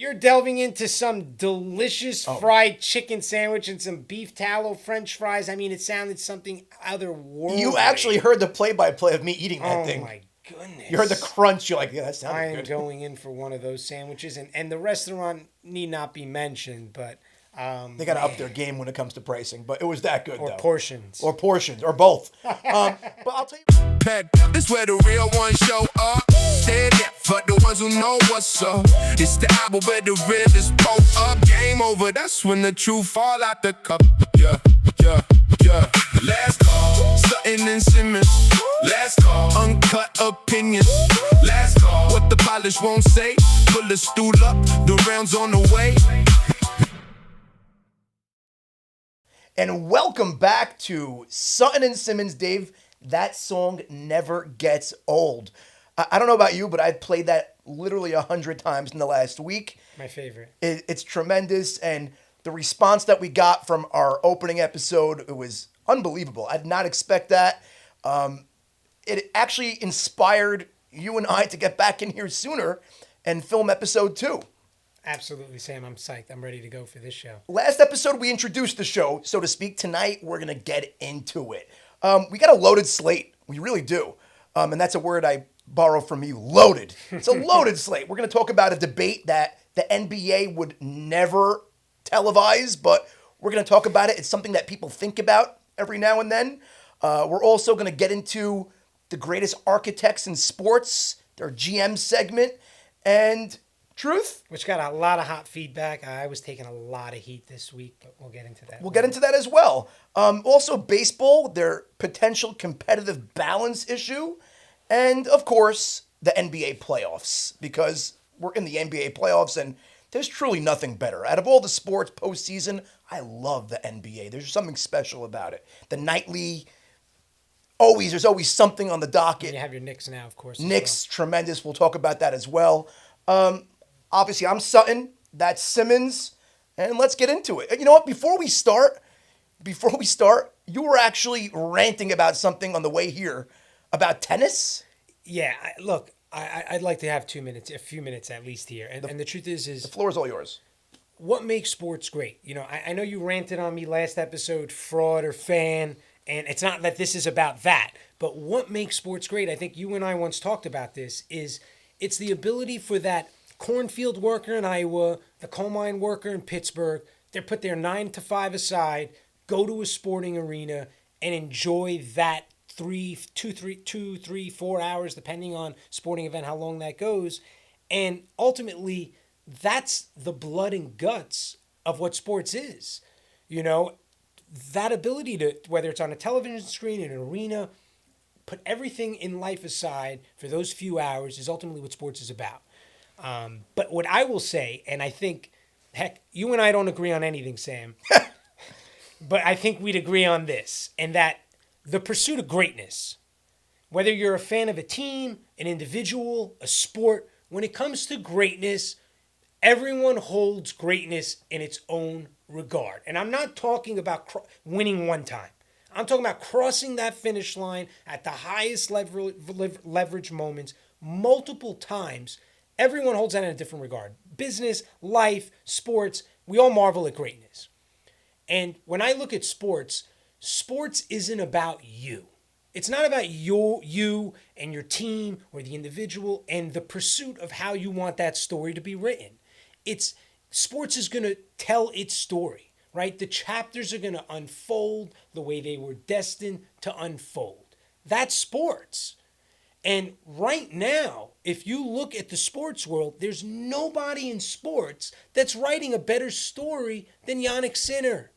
you're delving into some delicious fried chicken sandwich and some beef tallow French fries. I mean, it sounded something otherworldly. You actually heard the play-by-play of me eating that thing. Oh, my goodness. You heard the crunch. You're like, yeah, that sounded good. I am going in for one of those sandwiches. And the restaurant need not be mentioned, but... they got to up their game when it comes to pricing, but it was that good, or though. Portions. Or portions, or both. But I'll tell you... This where the real ones show up. Stand up for the ones who know what's up. It's the album where the realest pull up. Game over, that's when the truth fall out the cup. Yeah. Last call, Sutton and Simmons. Last call, uncut opinions. Last call, what the polish won't say. Pull the stool up, the rounds on the way. And welcome back to Sutton and Simmons, Dave. That song never gets old. I don't know about you, but I've played that literally 100 times in the last week. My favorite. It's tremendous, and the response that we got from our opening episode, it was unbelievable. I did not expect that. It actually inspired you and I to get back in here sooner and film episode 2. Absolutely, Sam. I'm psyched. I'm ready to go for this show. Last episode, we introduced the show, so to speak. Tonight, we're going to get into it. We got a loaded slate. We really do. And that's a word I borrow from you, loaded. It's a loaded slate. We're going to talk about a debate that the NBA would never televise, but we're going to talk about it. It's something that people think about every now and then. We're also going to get into the greatest architects in sports, their GM segment, and truth. Which got a lot of hot feedback. I was taking a lot of heat this week, but we'll get into that. We'll get into that as well. Also, baseball, their potential competitive balance issue, and, of course, the NBA playoffs, because we're in the NBA playoffs, and there's truly nothing better. Out of all the sports postseason, I love the NBA. There's something special about it. The nightly, there's always something on the docket. And you have your Knicks now, of course. Knicks, tremendous. We'll talk about that as well. Obviously, I'm Sutton. That's Simmons. And let's get into it. You know what? Before we start, you were actually ranting about something on the way here about tennis. Yeah, look, I'd like to have a few minutes at least here. And the truth is the floor is all yours. What makes sports great? You know, I know you ranted on me last episode, fraud or fan, and it's not that this is about that. But what makes sports great, I think you and I once talked about this, is it's the ability for that cornfield worker in Iowa, the coal mine worker in Pittsburgh, they put their 9 to 5 aside, go to a sporting arena, and enjoy that 2, 3, 4 hours, depending on sporting event, how long that goes. And ultimately, that's the blood and guts of what sports is. You know, that ability to, whether it's on a television screen, in an arena, put everything in life aside for those few hours is ultimately what sports is about. But what I will say, and I think, heck, you and I don't agree on anything, Sam, but I think we'd agree on this, and that the pursuit of greatness, whether you're a fan of a team, an individual, a sport, when it comes to greatness, everyone holds greatness in its own regard. And I'm not talking about winning one time. I'm talking about crossing that finish line at the highest leverage moments multiple times. Everyone holds that in a different regard. Business, life, sports, we all marvel at greatness. And when I look at sports isn't about you. It's not about you and your team or the individual and the pursuit of how you want that story to be written. Sports is going to tell its story, right? The chapters are going to unfold the way they were destined to unfold. That's sports. And right now, if you look at the sports world, there's nobody in sports that's writing a better story than Yannick Sinner.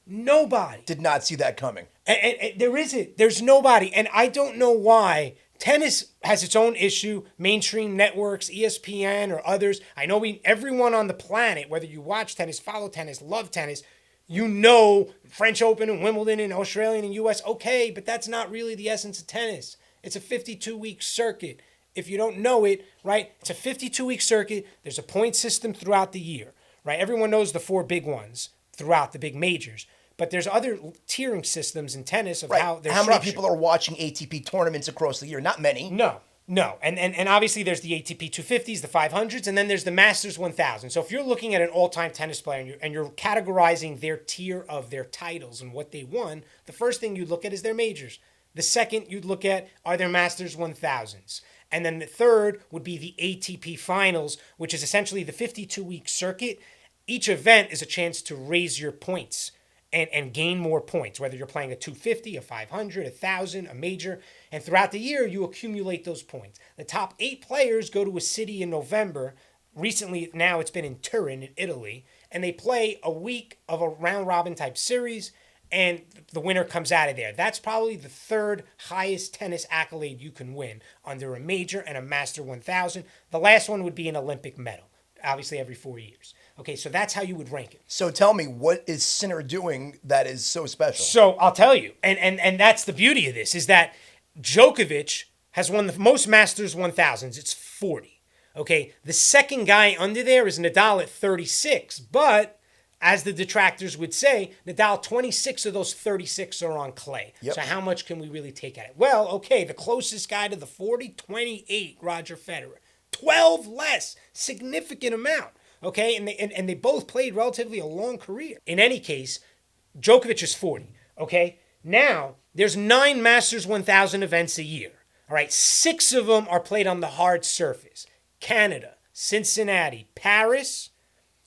Nobody. Did not see that coming. And there isn't. There's nobody. And I don't know why. Tennis has its own issue. Mainstream networks, ESPN or others. I know everyone on the planet, whether you watch tennis, follow tennis, love tennis, you know French Open and Wimbledon and Australian and US. Okay, but that's not really the essence of tennis. It's a 52-week circuit. If you don't know it, right, it's a 52-week circuit. There's a point system throughout the year, right? Everyone knows the 4 big ones throughout the big majors. But there's other tiering systems in tennis of right. how they're How many structured. people are watching ATP tournaments across the year? Not many. No. No, and obviously there's the ATP 250s, the 500s, and then there's the Masters 1000. So if you're looking at an all-time tennis player and you're categorizing their tier of their titles and what they won, the first thing you'd look at is their majors. The second you'd look at are their Masters 1000s. And then the third would be the ATP Finals, which is essentially the 52-week circuit. Each event is a chance to raise your points and gain more points, whether you're playing a 250, a 500, a 1,000, a major. And throughout the year, you accumulate those points. The top 8 players go to a city in November. Recently, now it's been in Turin, in Italy. And they play a week of a round-robin type series, and the winner comes out of there. That's probably the third highest tennis accolade you can win under a major and a Master 1000. The last one would be an Olympic medal, obviously every 4 years. Okay, so that's how you would rank it. So tell me, what is Sinner doing that is so special? So I'll tell you, and that's the beauty of this, is that Djokovic has won the most Masters 1000s. It's 40. Okay, the second guy under there is Nadal at 36, but as the detractors would say, Nadal, 26 of those 36 are on clay. Yep. So how much can we really take at it? Well, okay, the closest guy to the 40, 28, Roger Federer. 12 less, significant amount. Okay, and they both played relatively a long career. In any case, Djokovic is 40. Okay, now there's 9 Masters 1000 events a year. All right, 6 of them are played on the hard surface. Canada, Cincinnati, Paris,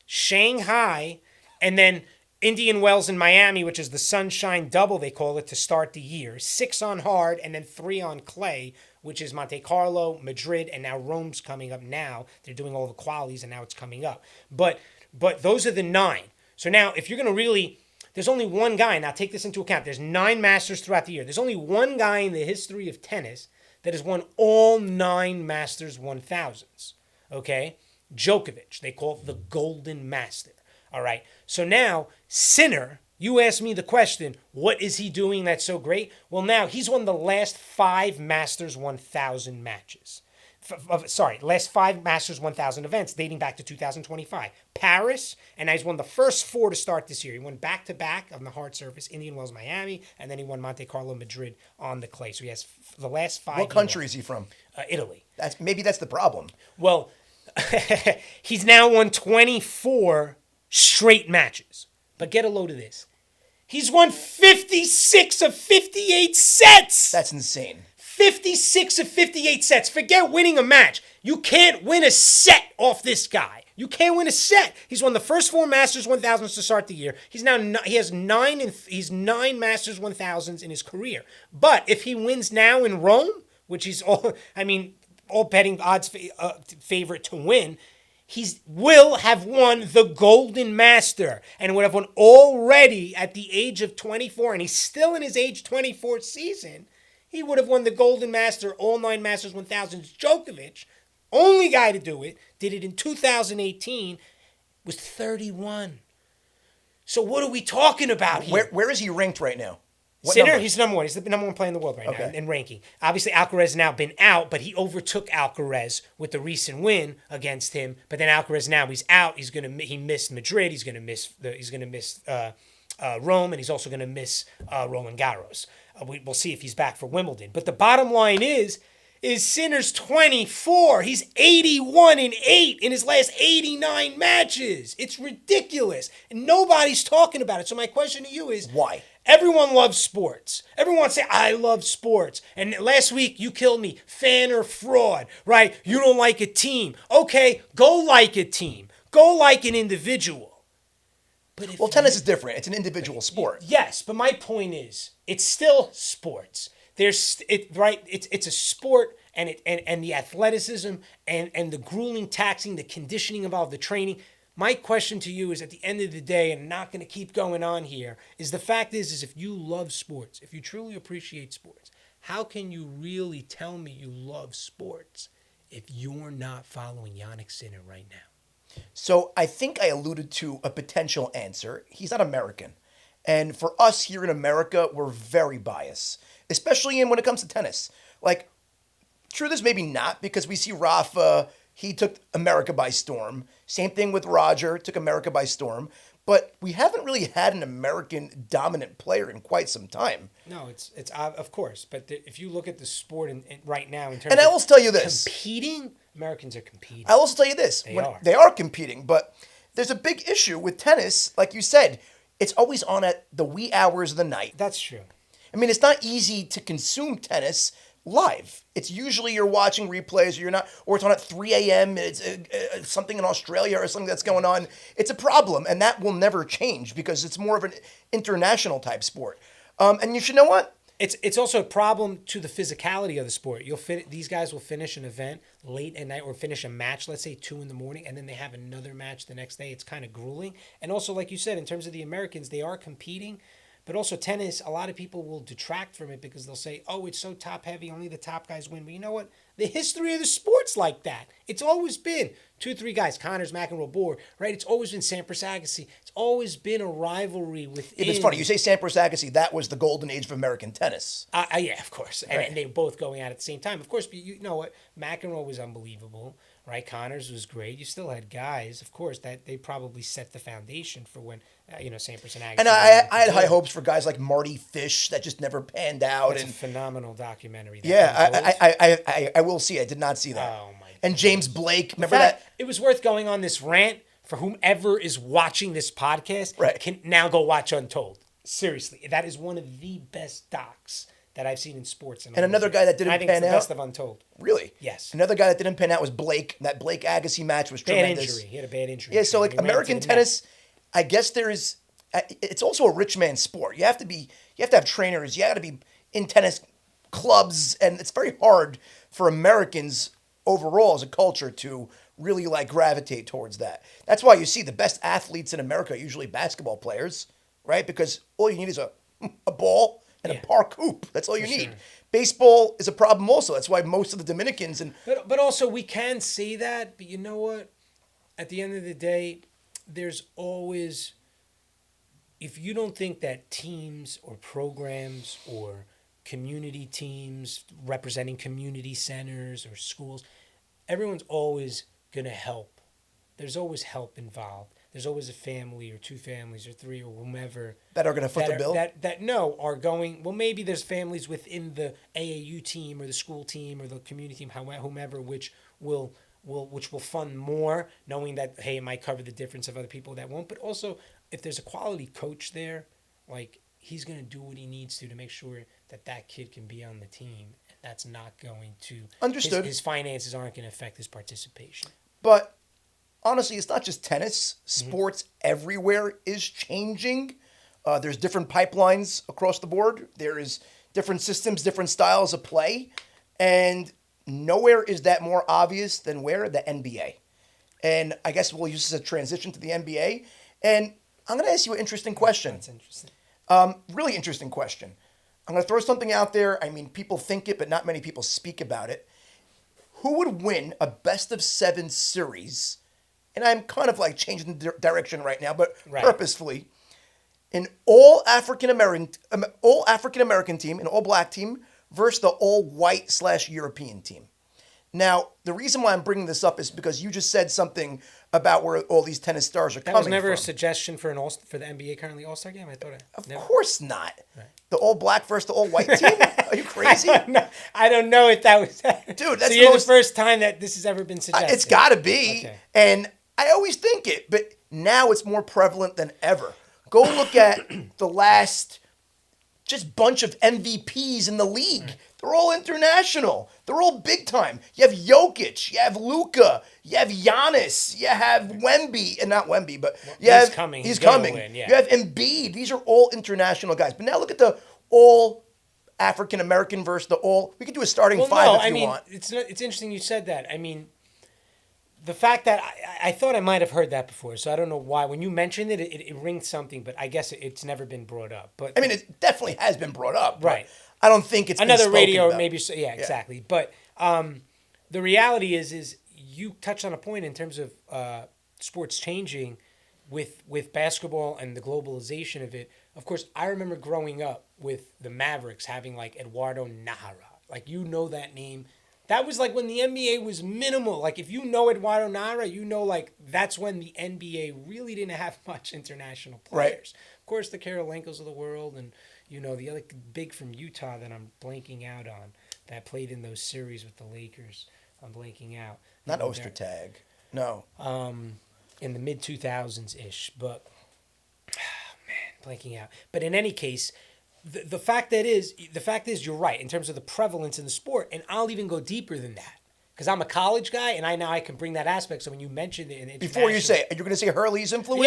Shanghai, and then Indian Wells and Miami, which is the Sunshine Double, they call it, to start the year. 6 on hard and then 3 on clay, which is Monte Carlo, Madrid, and now Rome's coming up now. They're doing all the qualies, and now it's coming up. But those are the 9. So now, if you're going to really, there's only one guy. Now, take this into account. There's 9 Masters throughout the year. There's only one guy in the history of tennis that has won all 9 Masters 1000s. Okay? Djokovic. They call it the Golden Master. All right? So now, Sinner, you asked me the question, what is he doing that's so great? Well, now he's won the last 5 Masters 1000 matches. Last 5 Masters 1000 events dating back to 2025. Paris, and he's won the first 4 to start this year. He won back-to-back on the hard surface, Indian Wells, Miami, and then he won Monte Carlo, Madrid on the clay. So he has the last 5. What country is he from? Italy. Maybe that's the problem. Well, he's now won 24 straight matches. But get a load of this. He's won 56 of 58 sets. That's insane. 56 of 58 sets. Forget winning a match. You can't win a set off this guy. You can't win a set. He's won the first 4 Masters 1000s to start the year. He has 9 Masters 1000s in his career. But if he wins now in Rome, which he's all betting odds favorite to win, he will have won the Golden Master and would have won already at the age of 24, and he's still in his age 24 season. He would have won the Golden Master, all 9 Masters 1000s. Djokovic, only guy to do it, did it in 2018, was 31. So what are we talking about here? Where is he ranked right now? What Sinner, number? he's number 1. He's the number 1 player in the world right now Okay. in ranking. Obviously, Alcaraz has now been out, but he overtook Alcaraz with the recent win against him. But then Alcaraz now he's out. He missed Madrid. He's gonna miss Rome, and he's also gonna miss Roland Garros. We'll see if he's back for Wimbledon. But the bottom line is Sinner's 24. He's 81-8 in his last 89 matches. It's ridiculous, and nobody's talking about it. So my question to you is, why? Everyone loves sports. Everyone say, I love sports. And last week, you killed me. Fan or fraud, right? You don't like a team. Okay, go like a team. Go like an individual. But Tennis is different. It's an individual sport. Yes, but my point is, it's still sports. It's a sport, and the athleticism and the grueling taxing, the conditioning involved, the training. My question to you is, at the end of the day, and I'm not going to keep going on here, is the fact is if you love sports, if you truly appreciate sports, how can you really tell me you love sports if you're not following Yannick Sinner right now? So I think I alluded to a potential answer. He's not American. And for us here in America, we're very biased, especially when it comes to tennis. Like, truth is maybe not, because we see Rafa, he took America by storm. Same thing with Roger, took America by storm. but we haven't really had an American dominant player in quite some time. No, it's of course. But if you look at the sport right now in terms And I of will tell you this. competing, Americans are competing. I'll also tell you this. They are competing, but there's a big issue with tennis. Like you said, it's always on at the wee hours of the night. That's true. I mean, it's not easy to consume tennis live. It's usually you're watching replays, or you're not, or it's on at 3 a.m. It's something in Australia or something that's going on. It's a problem, and that will never change because it's more of an international type sport. And you should know what? It's also a problem to the physicality of the sport. These guys will finish an event late at night or finish a match, let's say 2 a.m, and then they have another match the next day. It's kind of grueling. And also, like you said, in terms of the Americans, they are competing. But also tennis, a lot of people will detract from it because they'll say, oh, it's so top heavy, only the top guys win. But you know what? The history of the sport's like that. It's always been 2-3 guys, Connors, McEnroe, Boer, right? It's always been Sampras Agassi. It's always been a rivalry within. It's funny. You say Sampras Agassi, that was the golden age of American tennis. Yeah, of course. And they were both going out at the same time. Of course, but you know what? McEnroe was unbelievable, right? Connors was great. You still had guys, of course, that they probably set the foundation for when, Sampras and Agassi. And I had high hopes for guys like Marty Fish that just never panned out. It's a phenomenal documentary. I will see. I did not see that. Oh, my And James Blake, remember that? that? It was worth going on this rant for whomever is watching this podcast. Right. Can now go watch Untold. Seriously, that is one of the best docs that I've seen in sports. And another guy that didn't pan out. I think it's the best of Untold. Really? Yes. Another guy that didn't pan out was Blake. That Blake Agassi match was tremendous. Bad injury. He had a bad injury. Yeah, so like American tennis, I guess there is. It's also a rich man's sport. You have to have trainers. You got to be in tennis clubs, and it's very hard for Americans overall as a culture to really like gravitate towards that. That's why you see the best athletes in America are usually basketball players, right? Because all you need is a ball and a park hoop. That's all you need. Sure. Baseball is a problem also. That's why most of the Dominicans and but also we can say that, but you know what? At the end of the day, there's always, if you don't think that teams or programs or community teams representing community centers or schools, everyone's always going to help. There's always help involved. There's always a family or 2 families or 3 or whomever that are going to foot the bill. Are going. Well, maybe there's families within the AAU team or the school team or the community team, whomever, which will fund more, knowing that hey, it might cover the difference of other people that won't. But also, if there's a quality coach there, like he's going to do what he needs to make sure that kid can be on the team. And that's not going to understood. His finances aren't going to affect his participation. But honestly, it's not just tennis. Sports everywhere is changing. There's different pipelines across the board. There is different systems, different styles of play. And nowhere is that more obvious than where? The NBA. And I guess we'll use this as a transition to the NBA. And I'm going to ask you an interesting question. That's interesting. Really interesting question. I'm going to throw something out there. I mean, people think it, but not many people speak about it. Who would win a best-of-7 series? And I'm kind of like changing the direction right now, but purposefully. An all African American team, an all black team, versus the all white / European team. Now, the reason why I'm bringing this up is because you just said something about where all these tennis stars are coming from. That was never a suggestion for for the NBA currently All-Star game? I thought Of course not. Right. The all black versus the all white team? Are you crazy? I don't know if that was... Dude, that's the first time that this has ever been suggested. It's got to be. Okay. And I always think it, but now it's more prevalent than ever. Go look at the last just bunch of MVPs in the league. Right. They're all international. They're all big time. You have Jokic, you have Luka, you have Giannis, you have Wemby, and not Wemby, but he's coming. He's coming. Win, yeah. You have Embiid. These are all international guys. But now look at the all African American versus the all. We could do a starting 5 if you want. It's interesting you said that. I mean, the fact that I thought I might have heard that before, so I don't know why. When you mentioned it, it rings something, but I guess it's never been brought up. But I mean, it definitely has been brought up. Right. I don't think it's another been radio about. Maybe. Yeah, exactly. But the reality is you touched on a point in terms of sports changing with basketball and the globalization of it. Of course, I remember growing up with the Mavericks having like Eduardo Najera. Like, you know that name. That was like when the NBA was minimal. Like if you know Eduardo Nara, you know like that's when the NBA really didn't have much international players. Right. Of course, the Karollenkos of the world, and the other big from Utah that I'm blanking out on that played in those series with the Lakers. I'm blanking out. Not Ostertag. No. In the mid 2000s ish, but blanking out. But in any case, the fact is you're right in terms of the prevalence in the sport, and I'll even go deeper than that because I'm a college guy, and I can bring that aspect. So when you mentioned it, in Before you say, you're going to say Hurley's influence?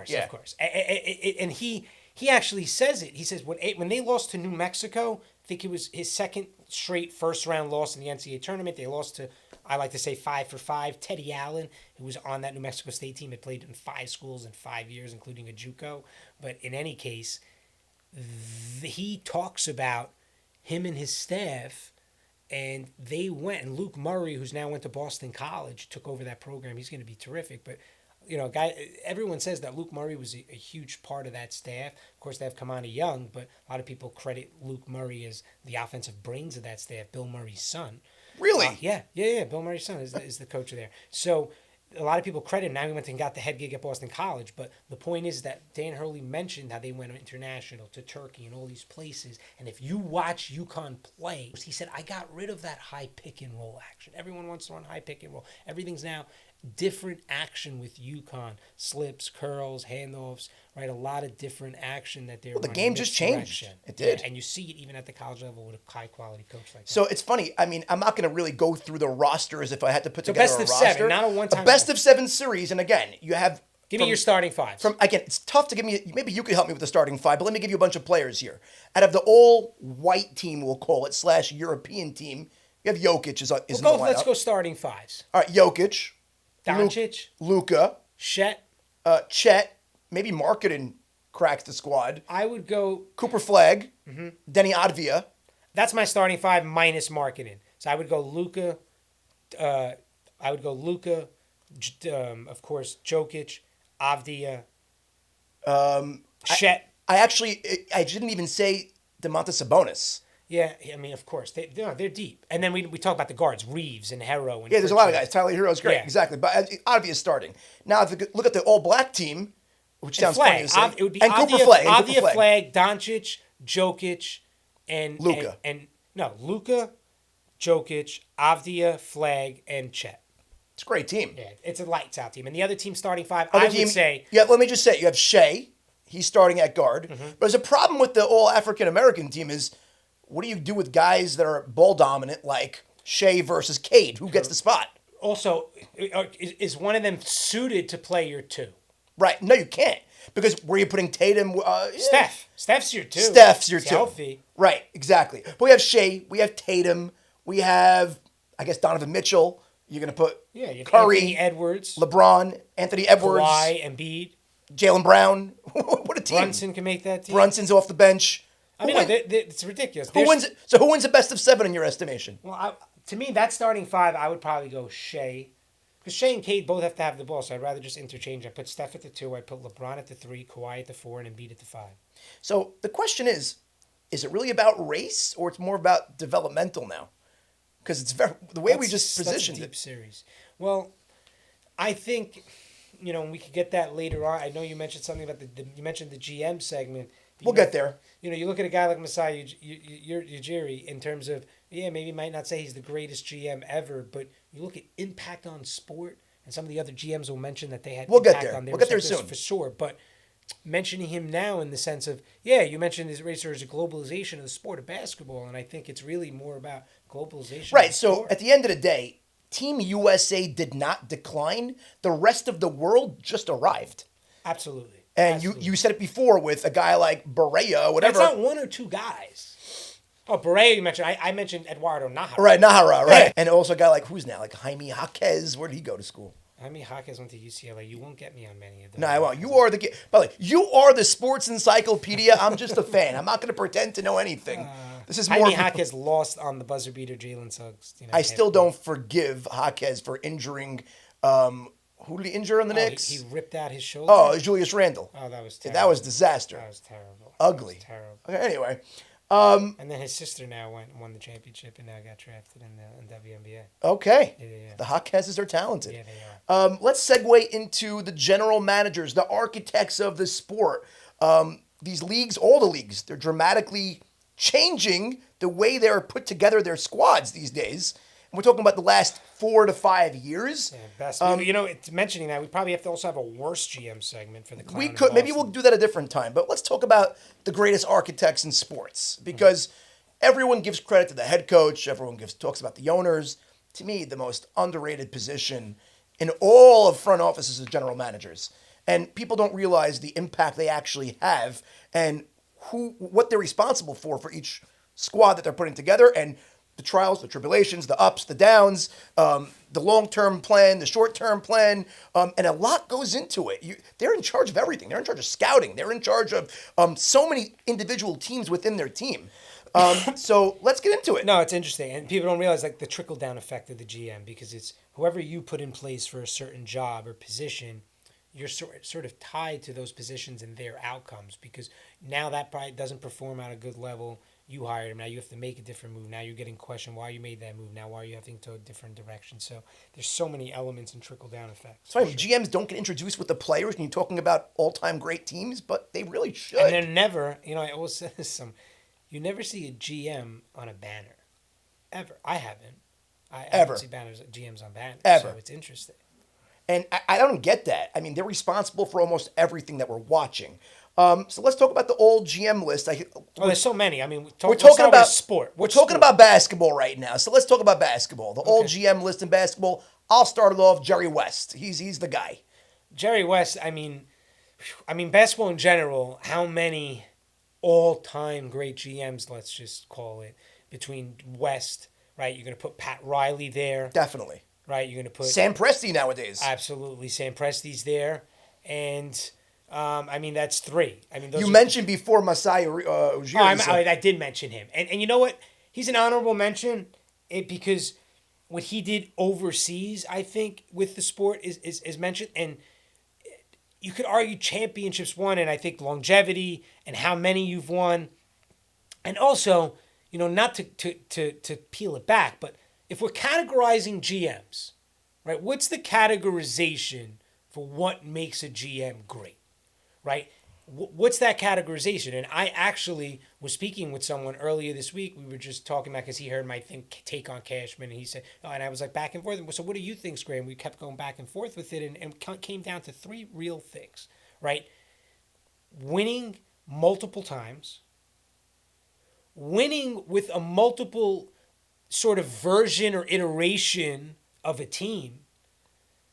yeah, of course. And he actually says it. He says when they lost to New Mexico, I think it was his second straight first round loss in the NCAA tournament. They lost to, I like to say 5 for 5, Teddy Allen, who was on that New Mexico State team, had played in 5 schools in 5 years, including a JUCO. But in any case, he talks about him and his staff, and they went, and Luke Murray, who's now went to Boston College, took over that program. He's going to be terrific. But, everyone says that Luke Murray was a huge part of that staff. Of course, they have Kamani Young, but a lot of people credit Luke Murray as the offensive brains of that staff, Bill Murray's son. Really? Yeah. Bill Murray's son is the coach of there. So a lot of people credit him. Now he went and got the head gig at Boston College. But the point is that Dan Hurley mentioned how they went international to Turkey and all these places. And if you watch UConn play, he said, I got rid of that high pick and roll action. Everyone wants to run high pick and roll. Everything's now different action with UConn. Slips, curls, handoffs, right? A lot of different action that they're running. The game just changed. It did. Yeah, and you see it even at the college level with a high-quality coach like that. So it's funny. I mean, I'm not going to really go through the roster as if I had to put together best a of roster. 7, not a one-time. A best of 7 series, and again, you have. Give me your starting 5s. Again, it's tough to give me. Maybe you could help me with the starting 5, but let me give you a bunch of players here. Out of the all-white team, we'll call it / European team, you have Jokic is in the lineup. Let's go starting 5s. All right, Jokic, Doncic, Luka, Chet, Chet, maybe Marketing cracks the squad. I would go Cooper Flagg, Denny Advia. That's my starting 5 minus marketing. So I would go Luka. Of course, Jokic, Avdia, Chet. I didn't even say DeMontis Sabonis. Yeah, I mean, of course they're deep. And then we talk about the guards, Reeves and Hero. And There's a lot of guys. Tyler Hero's great, Yeah. exactly. But Advia's starting. Now, if you look at the all-black team, which sounds funny to say, It would be and Cooper Flagg. Avdia, Flagg, Doncic, Jokic, and Luka. Luka, Jokic, Avdia, Flagg, and Chet. It's a great team. Yeah, it's a lights out team. And the other team starting 5, Other I team, would say. Yeah, let me just say, you have Shea. He's starting at guard. Mm-hmm. But there's a problem with the all-African-American team is, what do you do with guys that are ball dominant like Shea versus Cade? Who gets the spot? Also, is one of them suited to play your 2? Right. No, you can't. Because where are you putting Tatum? Steph. Steph's your 2. Steph's your He's 2. healthy. Right, exactly. But we have Shea. We have Tatum. We have, I guess, Donovan Mitchell. You're going to put Yeah, you have Curry, Anthony Edwards, LeBron, Anthony Edwards, Kawhi, Embiid. Jalen Brown. What a team. Brunson can make that team. Brunson's off the bench. I mean, it's ridiculous. Who wins? So who wins the best of 7 in your estimation? Well, to me, that starting 5, I would probably go Shea. Because Shea and Cade both have to have the ball, so I'd rather just interchange. I put Steph at the 2, I put LeBron at the 3, Kawhi at the 4, and Embiid at the 5. So the question is it really about race or it's more about developmental now? Because it's the way we just positioned that's a deep it. series. Well, I think, and we could get that later on. I know you mentioned something about you mentioned the GM segment. We'll get there. You look at a guy like Masai Ujiri in terms of, maybe might not say he's the greatest GM ever, but you look at impact on sport, and some of the other GMs will mention that they had impact on their We'll get there soon. for sure. But mentioning him now in the sense of, you mentioned his race as a globalization of the sport of basketball, and I think it's really more about globalization. Right. So at the end of the day, Team USA did not decline. The rest of the world just arrived. Absolutely. And you said it before with a guy like Barea, whatever. It's not 1 or 2 guys. Oh, Barea, you mentioned. I mentioned Eduardo Nahara. Right, Nahara, right. And also a guy like, who's now? Like Jaime Jaquez. Where did he go to school? Jaime Jaquez went to UCLA. You won't get me on many of those. No, I won't. By the way, you are the sports encyclopedia. I'm just a fan. I'm not going to pretend to know anything. This is more. Jaime Jaquez lost on the buzzer beater, Jalen Suggs. I still don't forgive Jaquez for injuring. Who did he injure on the Knicks? He ripped out his shoulder. Oh, Julius Randle. Oh, that was terrible. That was disaster. That was terrible. Ugly. That was terrible. Okay, anyway, And then his sister now won the championship and now got drafted in the WNBA. Okay. Yeah. The Hawkesses are talented. Yeah, they are. Let's segue into the general managers, the architects of the sport. These leagues, all the leagues, they're dramatically changing the way they're put together their squads these days. And we're talking about the last 4 to 5 years. Yeah, best. It's mentioning that we probably have to also have a worst GM segment for the clown. We in could maybe Boston. we'll do that a different time, but let's talk about the greatest architects in sports because everyone gives credit to the head coach, everyone talks about the owners. To me, the most underrated position in all of front offices is general managers, and people don't realize the impact they actually have and what they're responsible for each squad that they're putting together and the trials, the tribulations, the ups, the downs, the long-term plan, the short-term plan, and a lot goes into it. They're in charge of everything. They're in charge of scouting. They're in charge of so many individual teams within their team. So let's get into it. No, it's interesting, and people don't realize like the trickle down effect of the GM because it's whoever you put in place for a certain job or position, you're sort of tied to those positions and their outcomes because now that probably doesn't perform at a good level. You hired him. Now you have to make a different move. Now you're getting questioned why you made that move. Now why are you having to go a different direction? So there's so many elements and trickle down effects. That's right. Sure. GMs don't get introduced with the players when you're talking about all-time great teams, but they really should. And they're never, I always say this, you never see a GM on a banner. Ever. I haven't. I haven't seen GMs on banners. Ever. So it's interesting. And I don't get that. I mean, they're responsible for almost everything that we're watching. So let's talk about the old GM list. There's so many. I mean, we're talking about sport. We're talking about basketball right now. So let's talk about basketball. The old GM list in basketball. I'll start it off. Jerry West. He's the guy. Jerry West. I mean, basketball in general. How many all-time great GMs? Let's just call it between West. Right. You're going to put Pat Riley there. Definitely. Right. You're going to put Sam Presti nowadays. Absolutely, Sam Presti's there, and. That's 3. I mean, you mentioned before Masai Ujiri. I did mention him, and you know what? He's an honorable mention, because what he did overseas, I think, with the sport is mentioned, and you could argue championships won, and I think longevity and how many you've won, and also, not to peel it back, but if we're categorizing GMs, right? What's the categorization for what makes a GM great? Right? What's that categorization? And I actually was speaking with someone earlier this week. We were just talking about because he heard my take on Cashman, and he said, and I was like back and forth. So what do you think, Graham? We kept going back and forth with it, and came down to 3 real things, right? Winning multiple times, winning with a multiple sort of version or iteration of a team.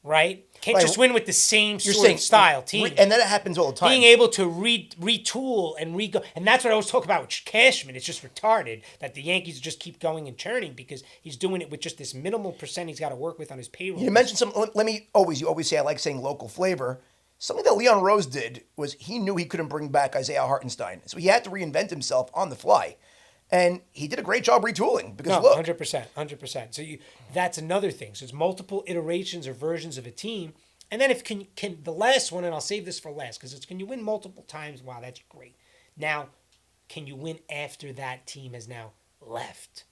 Right? Can't just win with the same sort of style team. And that happens all the time. Being able to retool and re-go. And that's what I always talk about with Cashman. It's just retarded that the Yankees just keep going and churning because he's doing it with just this minimal percent he's got to work with on his payroll. You mentioned you always say I like saying local flavor. Something that Leon Rose did was he knew he couldn't bring back Isaiah Hartenstein. So he had to reinvent himself on the fly. And he did a great job retooling because look. 100%. So that's another thing. So it's multiple iterations or versions of a team. And then if can the last one, and I'll save this for last, because it's can you win multiple times? Wow, that's great. Now, can you win after that team has now left?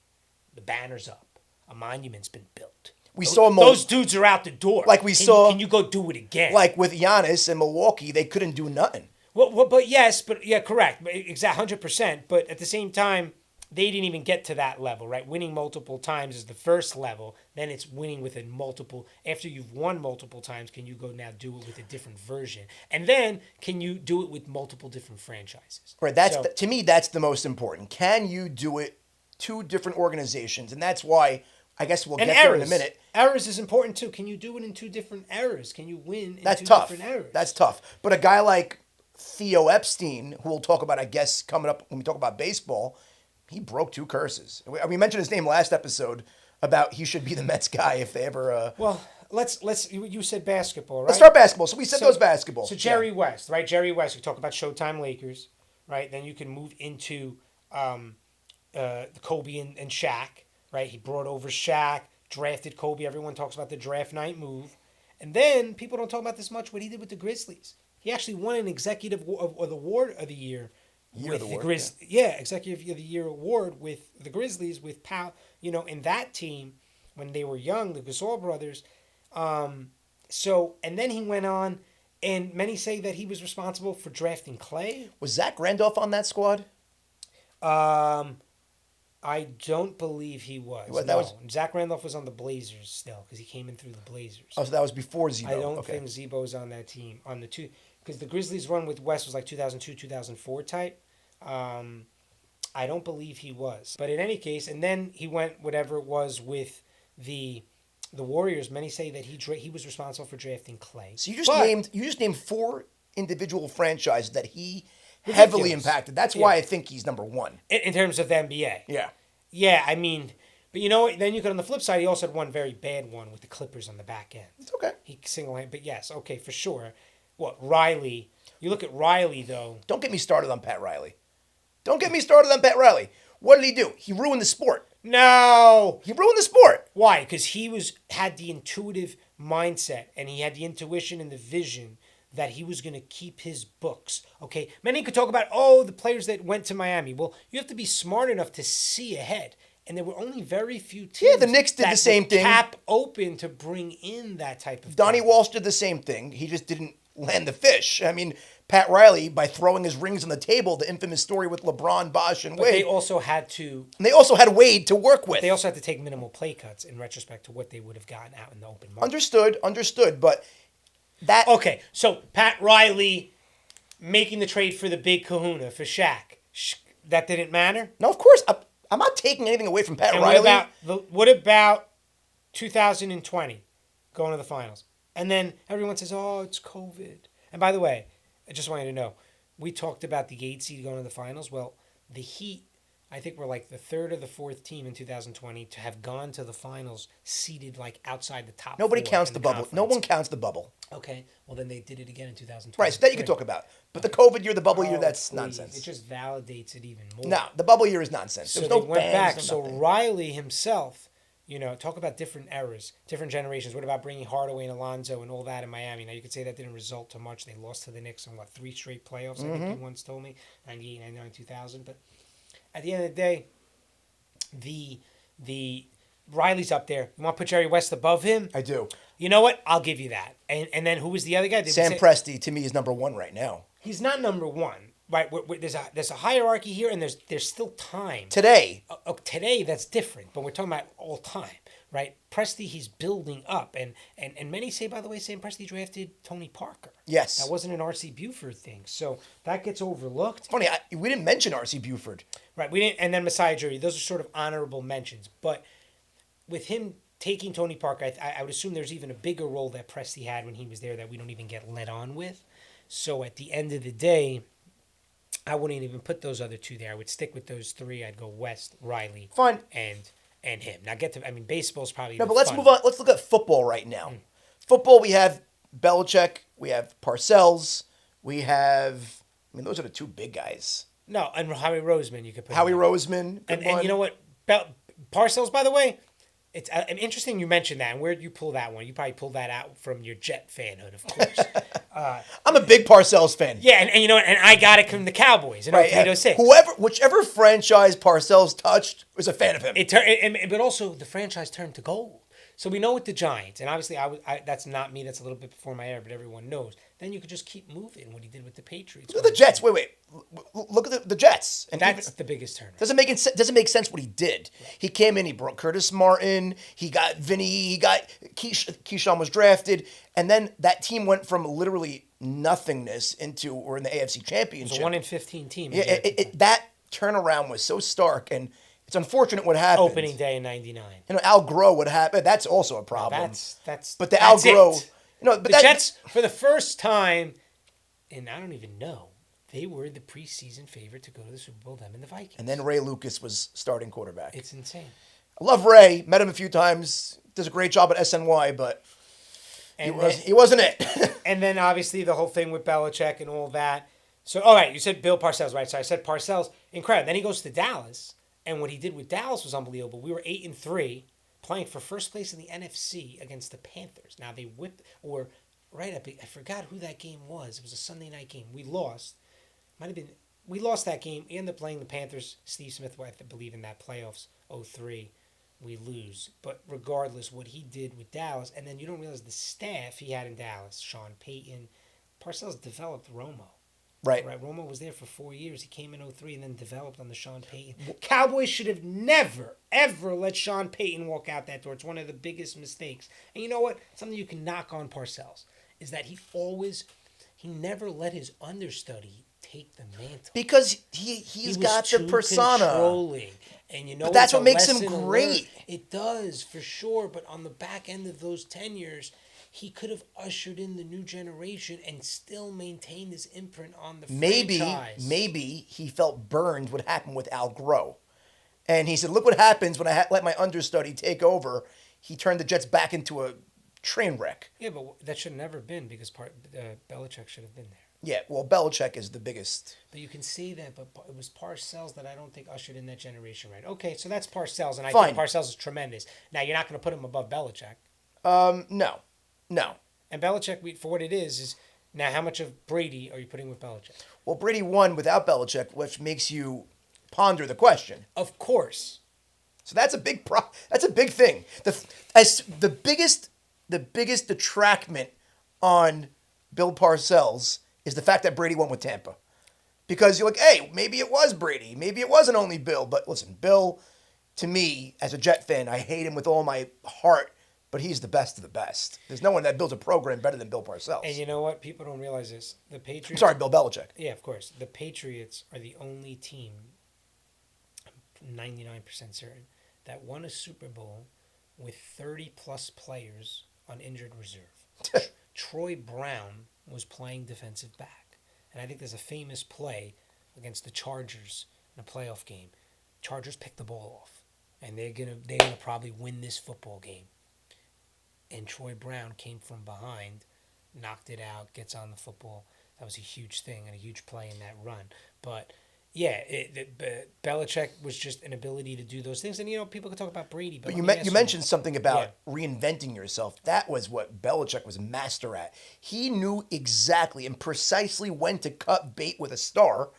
The banner's up. A monument's been built. Those dudes are out the door. Like can you go do it again? Like with Giannis in Milwaukee, they couldn't do nothing. Well, correct. Exactly, 100%. But at the same time, they didn't even get to that level, right? Winning multiple times is the first level. Then it's winning with a multiple. After you've won multiple times, can you go now do it with a different version? And then can you do it with multiple different franchises? Right. To me, that's the most important. Can you do it 2 different organizations? And that's why I guess we'll get there in a minute. Errors is important too. Can you do it in 2 different eras? Can you win in that's 2 tough. different eras? That's tough. But a guy like Theo Epstein, who we'll talk about, I guess, coming up when we talk about baseball, he broke 2 curses. We mentioned his name last episode about he should be the Mets guy if they ever. Well, let's. You said basketball, right? Let's start basketball. So we said those basketball. So Jerry West, right? Jerry West. We talk about Showtime Lakers, right? Then you can move into the Kobe and Shaq, right? He brought over Shaq, drafted Kobe. Everyone talks about the draft night move, and then people don't talk about this much. What he did with the Grizzlies. He actually won an executive or the award of the year Year of the award, Executive of the Year award with the Grizzlies with Powell. In that team when they were young, the Gasol brothers. And then he went on, and many say that he was responsible for drafting Clay. Was Zach Randolph on that squad? I don't believe he was. Zach Randolph was on the Blazers still because he came in through the Blazers. Oh, so that was before Zebo. I don't think Zebo's on that team on the two because the Grizzlies run with West was like 2002, 2004 type. I don't believe he was, but in any case, and then he went whatever it was with the Warriors. Many say that he was responsible for drafting Clay. So you just named 4 individual franchises that he heavily impacted. That's why I think he's number 1 in terms of the NBA. Yeah. Yeah, I mean, but you know what? Then you could on the flip side, he also had one very bad one with the Clippers on the back end. It's okay. He single-handed, but yes, okay, for sure. What Riley? You look at Riley though. Don't get me started on Pat Riley. What did he do? He ruined the sport. No, he ruined the sport. Why? Because he had the intuitive mindset, and he had the intuition and the vision that he was going to keep his books. Okay, many could talk about the players that went to Miami. Well, you have to be smart enough to see ahead, and there were only very few teams. Yeah, the Knicks did the same thing. Cap open to bring in that type of. Donnie Walsh did the same thing. He just didn't land the fish. I mean, Pat Riley, by throwing his rings on the table, the infamous story with LeBron, Bosh, and Wade. They also had Wade to work with. They also had to take minimal play cuts in retrospect to what they would have gotten out in the open market. Understood, but that... Okay, so Pat Riley making the trade for the big kahuna for Shaq. That didn't matter? No, of course. I'm not taking anything away from Pat Riley. What about 2020 going to the finals? And then everyone says, it's COVID. And by the way, I just want you to know, we talked about the 8 seed going to the finals. Well, the Heat, I think we're like the 3rd or the 4th team in 2020 to have gone to the finals seated like outside the top. Nobody 4 counts in the bubble. conference. No one counts the bubble. Okay, well then they did it again in 2020. Right, so that you can talk about. But the COVID year, the bubble year, that's nonsense. It just validates it even more. No, the bubble year is nonsense. So There's no they went fans, back. no So nothing. Riley himself, talk about different eras, different generations. What about bringing Hardaway and Alonzo and all that in Miami? Now, you could say that didn't result to much. They lost to the Knicks in, 3 straight playoffs, I think you once told me, 98, 99, 2000. But at the end of the day, the Riley's up there. You want to put Jerry West above him? I do. You know what? I'll give you that. And then who was the other guy? Sam Presti, to me, is number 1 right now. He's not number 1. Right, there's a hierarchy here, and there's still time. Today. Today, that's different, but we're talking about all time, right? Presti, he's building up, and many say, by the way, Sam Presti drafted Tony Parker. Yes. That wasn't an R.C. Buford thing, so that gets overlooked. Funny, we didn't mention R.C. Buford. Right, we didn't, and then Masai Ujiri. Those are sort of honorable mentions, but with him taking Tony Parker, I would assume there's even a bigger role that Presti had when he was there that we don't even get let on with. So at the end of the day, I wouldn't even put those other 2 there. I would stick with those 3. I'd go West, Riley, fine, and him. Now baseball's probably no, but let's move on. Let's look at football right now. Football, we have Belichick, we have Parcells, we have. Those are the 2 big guys. No, and Howie Roseman, you could put. Howie Roseman, and you know what, Parcells, by the way. It's interesting you mentioned that. And where did you pull that one? You probably pulled that out from your Jet fanhood, of course. I'm a big Parcells fan. Yeah, and I got it from the Cowboys in 08-06. Whichever franchise Parcells touched was a fan of him. But also the franchise turned to gold. So we know with the Giants, and obviously that's not me. That's a little bit before my era, but everyone knows. Then you could just keep moving. What he did with the Patriots. Look at the Jets. Wait. Look at the Jets. And that's the biggest turn. Doesn't make sense what he did. Right. He came in. He brought Curtis Martin. He got Vinny. He got Keyshawn was drafted, and then that team went from literally nothingness into we're in the AFC Championship. It was a 1-15 team. Yeah, that turnaround was so stark, and it's unfortunate what happened. Opening day in '99. Al Groh, what happened? That's also a problem. That's. But the Al Groh. But the Jets, for the first time, and I don't even know, they were the preseason favorite to go to the Super Bowl, them and the Vikings. And then Ray Lucas was starting quarterback. It's insane. I love Ray. Met him a few times. Does a great job at SNY, but he wasn't it. And then, obviously, the whole thing with Belichick and all that. So, all right, you said Bill Parcells, right? So I said Parcells, incredible. Then he goes to Dallas, and what he did with Dallas was unbelievable. We were 8-3. Playing for first place in the NFC against the Panthers. Now they whipped, I forgot who that game was. It was a Sunday night game. We lost. Might have been we lost that game. We ended up playing the Panthers. Steve Smith, I believe, in that playoffs, 03, we lose. But regardless, what he did with Dallas, and then you don't realize the staff he had in Dallas, Sean Payton, Parcells developed Romo. Right. Romo was there for 4 years. He came in 03 and then developed on the Sean Payton. Cowboys should have never, ever let Sean Payton walk out that door. It's one of the biggest mistakes. And you know what? Something you can knock on Parcells is that he never let his understudy take the mantle. Because he's got the persona. Controlling. And you know, but that's it's a what makes him lesson great. learned. It does, for sure. But on the back end of those tenures, he could have ushered in the new generation and still maintained his imprint on the franchise. Maybe he felt burned what happened with Al Groh. And he said, look what happens when I let my understudy take over. He turned the Jets back into a train wreck. Yeah, but that should have never been because Belichick should have been there. Yeah, well, Belichick is the biggest. But you can see that, but it was Parcells that I don't think ushered in that generation right. Okay, so that's Parcells, and I think Parcells is tremendous. Now, you're not going to put him above Belichick. No. And Belichick, for what it is now how much of Brady are you putting with Belichick? Well, Brady won without Belichick, which makes you ponder the question. Of course. So that's a big that's a big thing. The biggest detractment on Bill Parcells is the fact that Brady went with Tampa. Because you're like, hey, maybe it was Brady. Maybe it wasn't only Bill. But listen, Bill, to me, as a Jet fan, I hate him with all my heart, but he's the best of the best. There's no one that builds a program better than Bill Parcells. And you know what? People don't realize this. The Patriots... I'm sorry, Bill Belichick. Yeah, of course. The Patriots are the only team, I'm 99% certain, that won a Super Bowl with 30-plus players on injured reserve. Troy Brown was playing defensive back. And I think there's a famous play against the Chargers in a playoff game. Chargers picked the ball off, and they're gonna probably win this football game. And Troy Brown came from behind, knocked it out, gets on the football. That was a huge thing and a huge play in that run. But yeah, Belichick was just an ability to do those things. And, you know, people could talk about Brady. But you mentioned something about reinventing yourself. That was what Belichick was master at. He knew exactly and precisely when to cut bait with a star,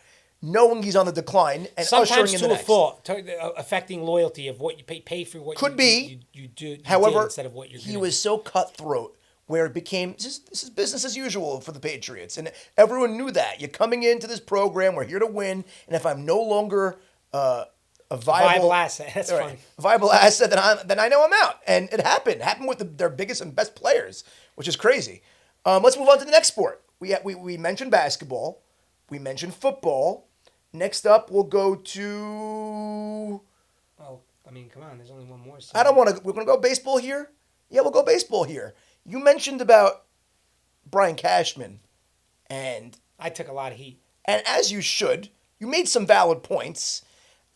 knowing he's on the decline and sometimes ushering in the next. Sometimes to a fault, affecting loyalty of what you pay for what Could you do However, instead of what you're he was so cutthroat where it became, this is business as usual for the Patriots. And everyone knew that. You're coming into this program, we're here to win, and if I'm no longer a viable asset, that's funny. Viable asset, then I know I'm out. And it happened. It happened with their biggest and best players, which is crazy. Let's move on to the next sport. We mentioned basketball. We mentioned football. Next up, we'll go to... Well, I mean, come on, there's only one more. I don't want to... We're going to go baseball here? Yeah, we'll go baseball here. You mentioned about Brian Cashman, and... I took a lot of heat. And as you should, you made some valid points.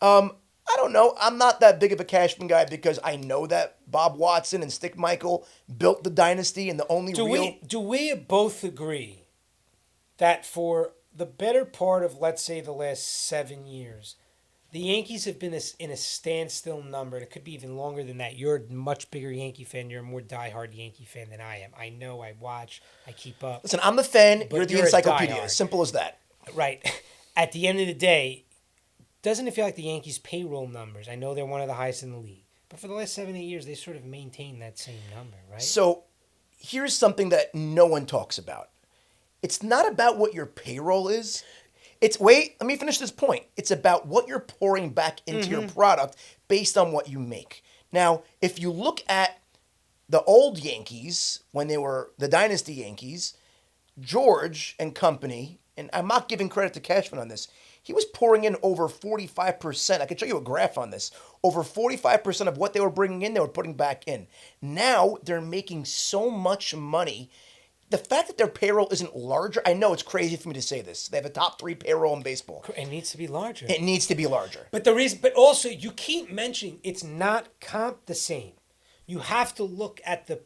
I don't know. I'm not that big of a Cashman guy because I know that Bob Watson and Stick Michael built the dynasty and the only Do we both agree that for the better part of, let's say, the last 7 years, the Yankees have been in a standstill number, and it could be even longer than that. You're a much bigger Yankee fan. You're a more diehard Yankee fan than I am. I know, I watch, I keep up. Listen, I'm the fan, you're the encyclopedia. Diehard. Simple as that. Right. At the end of the day, doesn't it feel like the Yankees' payroll numbers, I know they're one of the highest in the league, but for the last 7, 8 years, they sort of maintained that same number, right? So here's something that no one talks about. It's not about what your payroll is. Let me finish this point. It's about what you're pouring back into your product based on what you make. Now, if you look at the old Yankees, when they were the dynasty Yankees, George and company, and I'm not giving credit to Cashman on this, he was pouring in over 45%. I can show you a graph on this. Over 45% of what they were bringing in, they were putting back in. Now, they're making so much money. The fact that their payroll isn't larger, I know it's crazy for me to say this. They have a top 3 payroll in baseball. It needs to be larger. It needs to be larger. But also you keep mentioning it's not comp the same. You have to look at the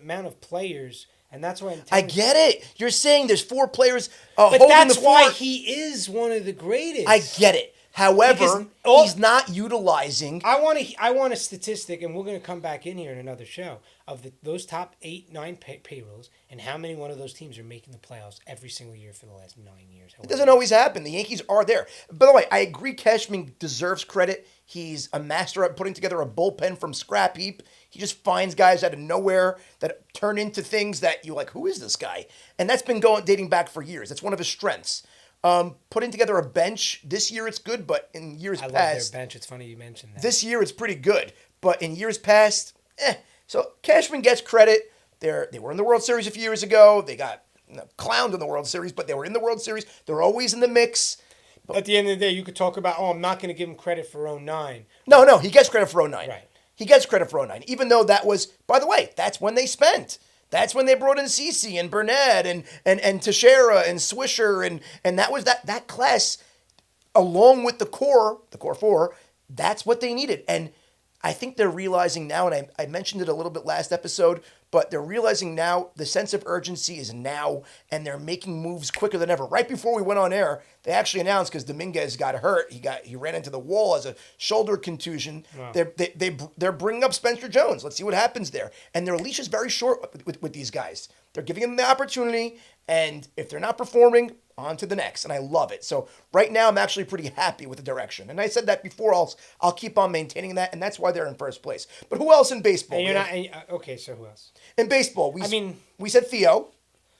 amount of players, and that's why I get it. You're saying there's 4 players but holding that's the fort. why he is one of the greatest. I get it. However, he's not utilizing. I want a statistic, and we're going to come back in here in another show of those top 8, 9 payrolls, and how many one of those teams are making the playoffs every single year for the last 9 years. It doesn't always happen. The Yankees are there. By the way, I agree Cashman deserves credit. He's a master at putting together a bullpen from scrap heap. He just finds guys out of nowhere that turn into things that you're like, who is this guy? And that's been dating back for years. That's one of his strengths. Putting together a bench this year, it's good, but in years past, I love their bench. It's funny you mentioned that. This year, it's pretty good, but in years past, So Cashman gets credit. They were in the World Series a few years ago. They got clowned in the World Series, but they were in the World Series. They're always in the mix. At the end of the day, you could talk about, I'm not going to give him credit for 09. No, he gets credit for 09. Right. He gets credit for 09, even though that was, by the way, that's when they spent. That's when they brought in Cece and Burnett and Teixeira and Swisher, and that was that class, along with the core 4, that's what they needed. And I think they're realizing now, and I mentioned it a little bit last episode, but they're realizing now the sense of urgency is now, and they're making moves quicker than ever. Right before we went on air, they actually announced, because Dominguez got hurt, he ran into the wall as a shoulder contusion. Wow. They're bringing up Spencer Jones. Let's see what happens there. And their leash is very short with these guys. They're giving them the opportunity, and if they're not performing, on to the next, and I love it. So right now, I'm actually pretty happy with the direction. And I said that before. I'll keep on maintaining that, and that's why they're in first place. But who else in baseball? And you're not okay. So who else in baseball? We said Theo.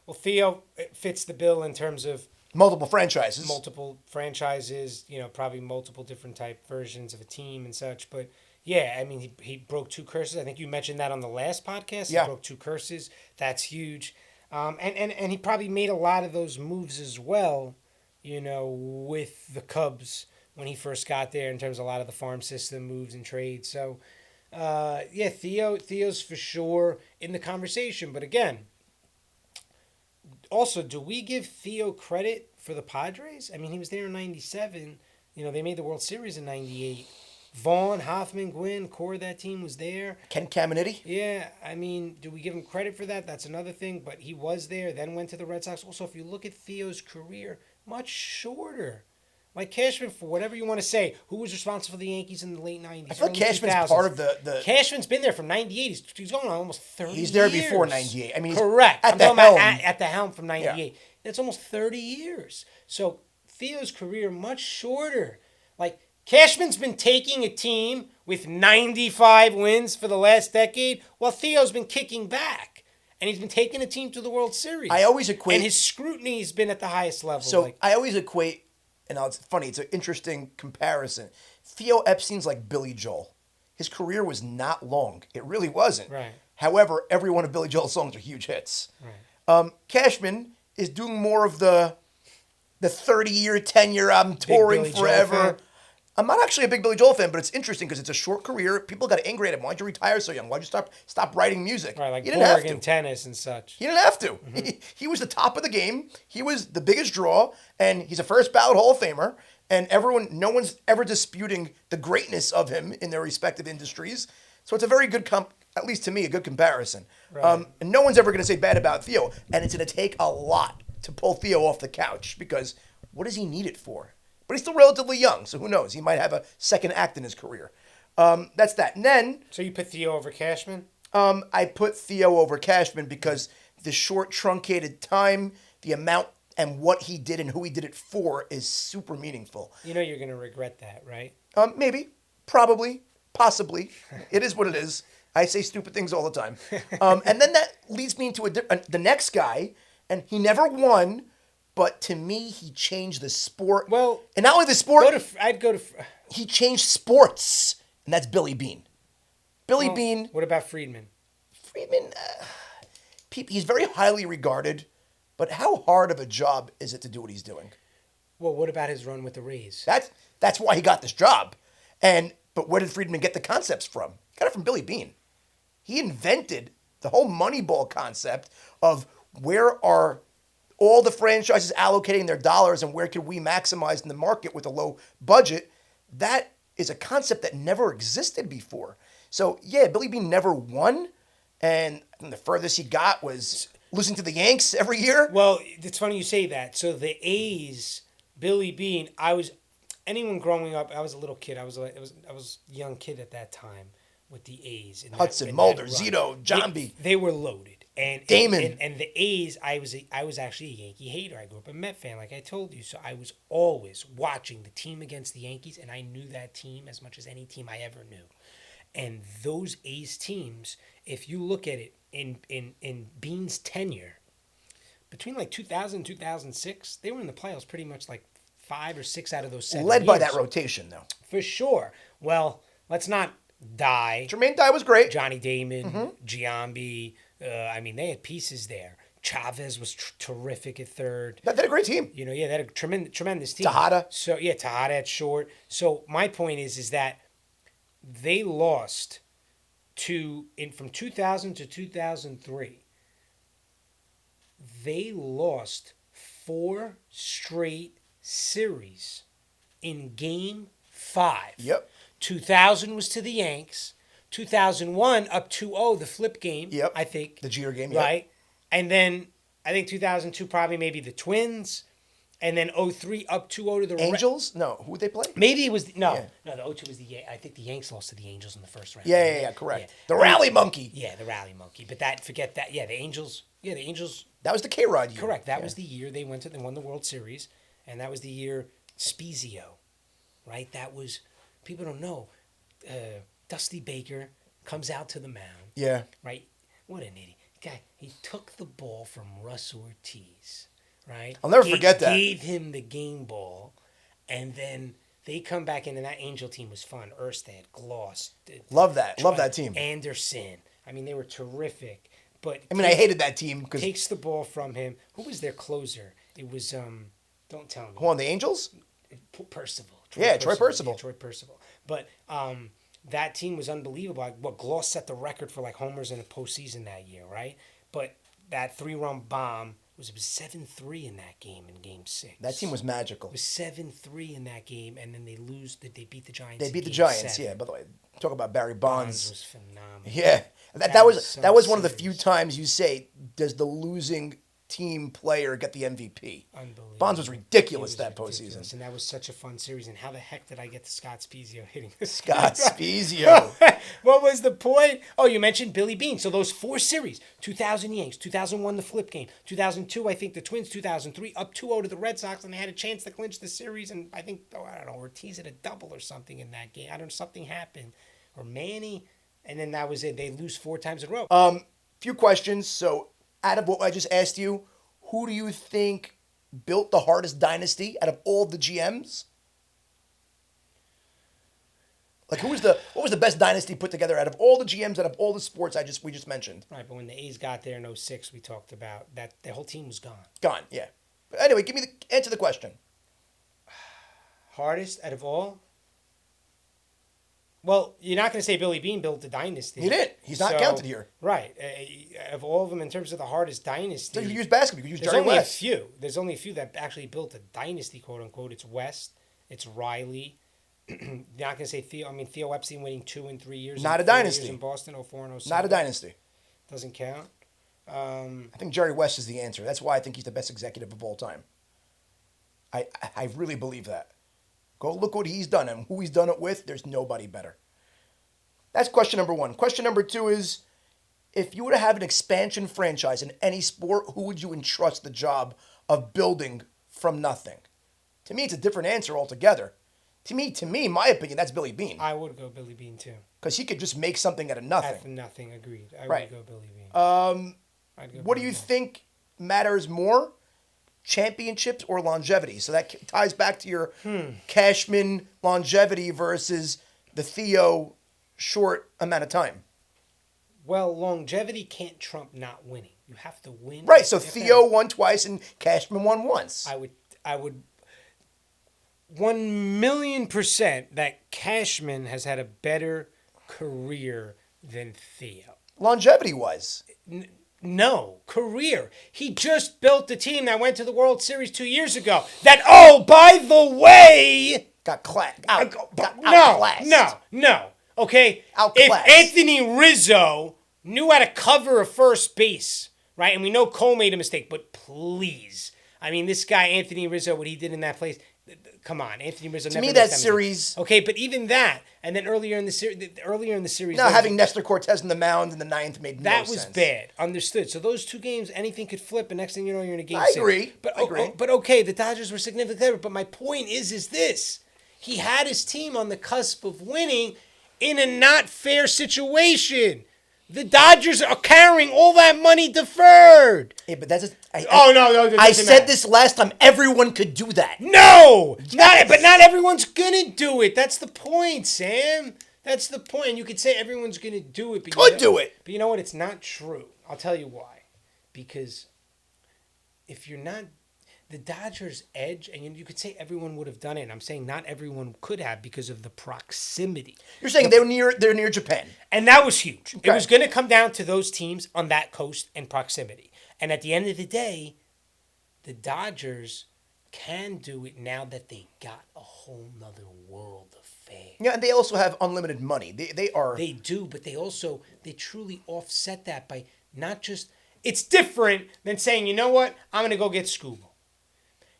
Well, Theo fits the bill in terms of multiple franchises. Probably multiple different type versions of a team and such. But yeah, I mean, he broke 2 curses. I think you mentioned that on the last podcast. Yeah. He broke 2 curses. That's huge. And he probably made a lot of those moves as well, with the Cubs when he first got there in terms of a lot of the farm system moves and trades. So, Theo's for sure in the conversation. But again, also, do we give Theo credit for the Padres? I mean, he was there in 97. They made the World Series in 98. Vaughn, Hoffman, Gwynn, core of that team was there. Ken Caminiti? Yeah, I mean, do we give him credit for that? That's another thing, but he was there, then went to the Red Sox. Also, if you look at Theo's career, much shorter. Like Cashman, for whatever you want to say, who was responsible for the Yankees in the late 90s? I feel like Cashman's part of the... Cashman's been there from 98. He's going on almost 30 years. He's there before 98. I mean, correct. At the helm. At the helm from 98. Yeah. It's almost 30 years. So Theo's career much shorter. Like, Cashman's been taking a team with 95 wins for the last decade, while Theo's been kicking back. And he's been taking a team to the World Series. I always equate... And his scrutiny has been at the highest level. So I always equate, and it's funny, it's an interesting comparison. Theo Epstein's like Billy Joel. His career was not long. It really wasn't. Right. However, every one of Billy Joel's songs are huge hits. Right. Cashman is doing more of the 30-year, 10-year, I'm touring forever. I'm not actually a big Billy Joel fan, but it's interesting because it's a short career. People got angry at him. Why'd you retire so young? Why'd you stop writing music? Right, like you didn't have to. tennis and such. He didn't have to. Mm-hmm. He was the top of the game. He was the biggest draw, and he's a first ballot Hall of Famer. And no one's ever disputing the greatness of him in their respective industries. So it's a very good, at least to me, a good comparison. Right. And no one's ever going to say bad about Theo. And it's going to take a lot to pull Theo off the couch because what does he need it for? But he's still relatively young, so who knows? He might have a second act in his career. That's that. And then... So you put Theo over Cashman? I put Theo over Cashman because the short, truncated time, the amount, and what he did and who he did it for is super meaningful. You're going to regret that, right? Maybe. Probably. Possibly. It is what it is. I say stupid things all the time. And then that leads me into the next guy, and he never won... But to me, he changed the sport. Well, and not only the sport, I'd go to. He changed sports, and that's Billy Beane. Billy Beane. What about Friedman? Friedman, he's very highly regarded, but how hard of a job is it to do what he's doing? Well, what about his run with the Rays? That's why he got this job. But where did Friedman get the concepts from? He got it from Billy Beane. He invented the whole Moneyball concept of where are all the franchises allocating their dollars and where can we maximize in the market with a low budget. That is a concept that never existed before. So, yeah, Billy Beane never won. And the furthest he got was losing to the Yanks every year. Well, it's funny you say that. So the A's, Billy Beane, anyone growing up, I was a little kid. I was a young kid at that time with the A's. Hudson, Mulder, Zito, Jambi. They were loaded. And Damon. and the A's, I was actually a Yankee hater. I grew up a Met fan, like I told you. So I was always watching the team against the Yankees, and I knew that team as much as any team I ever knew. And those A's teams, if you look at it in Bean's tenure, between like 2000 and 2006, they were in the playoffs pretty much like 5 or 6 out of those 7 Led years. by that rotation, though. For sure. Well, let's not die. Jermaine Dye was great. Johnny Damon, Giambi. I mean, they had pieces there. Chavez was terrific at third. They had a great team. You know, yeah, they had a tremendous team. Tejada. So yeah, Tejada at short. So my point is that they lost from 2000 to 2003. They lost 4 straight series in Game 5. Yep. 2000 was to the Yanks. 2001 up 2-0, the flip game. Yep. I think The Jeter game. Yep. right. And then I think 2002 probably maybe the Twins, and then 03 up 2-0 to the Angels? No. Who would they play? Maybe it was the 02 was the I think the Yanks lost to the Angels in the first round. Yeah, correct. Yeah. The Rally Monkey. Yeah, the Rally Monkey. But forget that. Yeah, the Angels. That was the K-Rod year. Correct. That was the year they won the World Series, and that was the year Spezio, right? That was, people don't know, Dusty Baker comes out to the mound. Yeah. Right? What an idiot. Guy, he took the ball from Russ Ortiz, right? I'll never forget that. Gave him the game ball, and then they come back in, and that Angel team was fun. Erstad, Gloss. Love that. Love that team. Anderson. I mean, they were terrific. But I mean, I hated that team because takes the ball from him. Who was their closer? It was don't tell me. who on the Angels? Percival. Troy Percival. Yeah, Troy Percival. But that team was unbelievable. Gloss set the record for like homers in the postseason that year, right? But that 3-run bomb it was 7-3 in that game in Game 6. That team was magical. It was 7-3 in that game, and then they beat the Giants. They beat the in Game Giants. 7. Yeah. By the way, talk about Barry Bonds Bonds. was phenomenal. Yeah. That so was one of the few serious. times you say, does the losing team player get the MVP? Unbelievable. Bonds was ridiculous He was that ridiculous, postseason. and that was such a fun series. And how the heck did I get to Scott Spezio hitting this? Scott Spezio. What was the point? Oh, you mentioned Billy Beane. So those 4 series: 2000 Yanks, 2001 the flip game, 2002 I think the Twins, 2003 up 2-0 to the Red Sox, and they had a chance to clinch the series. And I think I don't know, Ortiz had a double or something in that game. I don't know, something happened, or Manny, and then that was it. They lose 4 times in a row. Few questions. So, out of what I just asked you, who do you think built the hardest dynasty out of all the GMs? Like, what was the best dynasty put together out of all the GMs, out of all the sports we just mentioned? Right, but when the A's got there in 06, we talked about that the whole team was gone. Gone, yeah. But anyway, answer the question. Hardest out of all? Well, you're not going to say Billy Beane built the dynasty. He didn't. He's not counted here. Right. Of all of them, in terms of the hardest dynasty, So you use basketball. You use there's Jerry only West. a few. There's only a few that actually built a dynasty, quote unquote. It's West. It's Riley. You're not going to say Theo. I mean, Theo Epstein winning 2 and 3 years. Not a 4 dynasty. Years in Boston, 04 and 07. Not a dynasty. Doesn't count. I think Jerry West is the answer. That's why I think he's the best executive of all time. I really believe that. Go look what he's done and who he's done it with. There's nobody better. That's question number 1. Question number 2 is, if you were to have an expansion franchise in any sport, who would you entrust the job of building from nothing? To me, it's a different answer altogether. To me, my opinion, that's Billy Beane. I would go Billy Beane, too. Because he could just make something out of nothing. At nothing, agreed. I Right. would go Billy Beane. I'd go What do Billy you Beane. think matters more, championships or longevity? So that ties back to your Cashman longevity versus the Theo short amount of time. Well, longevity can't trump not winning. You have to win. Right, so You have to Theo won twice and Cashman won once. I would 1,000,000% that Cashman has had a better career than Theo. Longevity was. No, career. He just built the team that went to the World Series 2 years ago. That, oh, by the way... Got clapped. No. Okay? Outclassed. If Anthony Rizzo knew how to cover a first base, right? And we know Cole made a mistake, but please. I mean, this guy, Anthony Rizzo, what he did in that place, Come on, Anthony Rizzo. To me, that series. Okay, but even that, and then earlier in the series, Now having Nestor Cortez in the mound in the ninth made no sense. That was bad. Understood. So those two games, anything could flip, and next thing you know, you're in a game. I 6. agree. But I agree. But okay, the Dodgers were significantly better. But my point is this: he had his team on the cusp of winning in a not fair situation. The Dodgers are carrying all that money deferred. Yeah, but that's. No. I said this last time. Everyone could do that. No, but not everyone's gonna do it. That's the point, Sam. That's the point. You could say everyone's gonna do it, but do it. But you know what? It's not true. I'll tell you why. Because if you're not, the Dodgers' edge, and you could say everyone would have done it. And I'm saying not everyone could have because of the proximity. You're saying they're near Japan, and that was huge. Okay. It was going to come down to those teams on that coast and proximity. And at the end of the day, the Dodgers can do it now that they got a whole nother world of fans. Yeah, and they also have unlimited money. They do, but they truly offset that by not just. It's different than saying, you know what, I'm going to go get Scuba.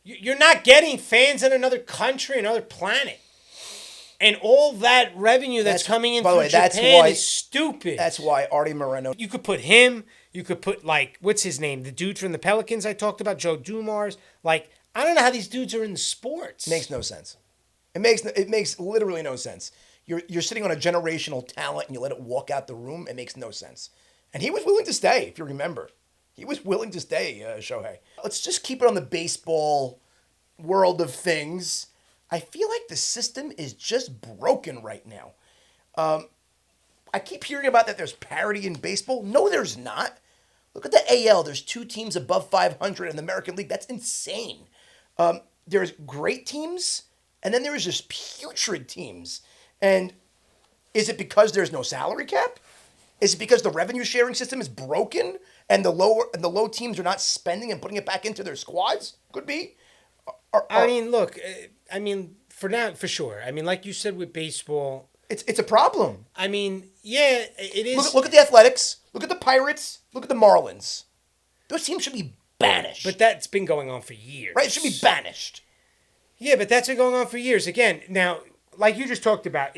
You're not getting fans in another country, another planet. And all that revenue that's coming in through Japan is stupid. That's why Artie Moreno. You could put him. You could put, what's his name? The dude from the Pelicans I talked about, Joe Dumars. I don't know how these dudes are in the sports. Makes no sense. It makes literally no sense. You're sitting on a generational talent and you let it walk out the room. It makes no sense. And he was willing to stay, if you remember. He was willing to stay, Shohei. Let's just keep it on the baseball world of things. I feel like the system is just broken right now. I keep hearing about that there's parity in baseball. No, there's not. Look at the AL. There's 2 teams above 500 in the American League. That's insane. There's great teams, and then there's just putrid teams. And is it because there's no salary cap? Is it because the revenue sharing system is broken and the low teams are not spending and putting it back into their squads? Could be. For now, for sure. Like you said with baseball, it's a problem. Yeah, it is. Look at the Athletics. Look at the Pirates. Look at the Marlins. Those teams should be banished. But that's been going on for years. Right? It should be banished. Yeah, but that's been going on for years. Again, now, like you just talked about,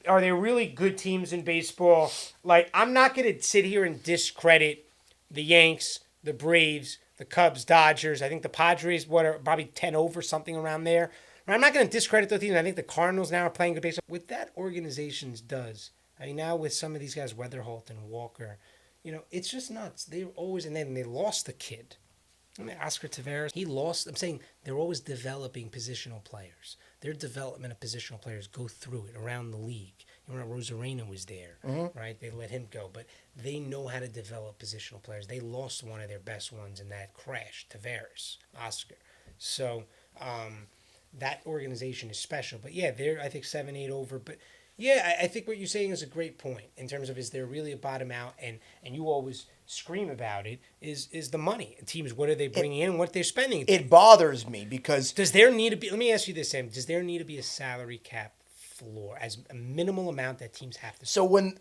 are there really good teams in baseball? I'm not going to sit here and discredit the Yanks, the Braves, the Cubs, Dodgers. I think the Padres, are probably 10 over, something around there. I'm not going to discredit those teams. I think the Cardinals now are playing good baseball. What that organization does, now with some of these guys, Weatherholt and Walker, it's just nuts. They're always, and then they lost the kid. Oscar Taveras, he lost. I'm saying they're always developing positional players. Their development of positional players go through it around the league. Rosarena was there, right? They let him go, but they know how to develop positional players. They lost one of their best ones in that crash, Taveras, Oscar. So that organization is special. But yeah, they're, I think, 7-8 over. But yeah, I think what you're saying is a great point in terms of, is there really a bottom out? And you always scream about it, is the money. Teams, what are they bringing in and what they're spending? It bothers me because... Does there need to be... Let me ask you this, Sam. Does there need to be a salary cap floor as a minimal amount that teams have to... So when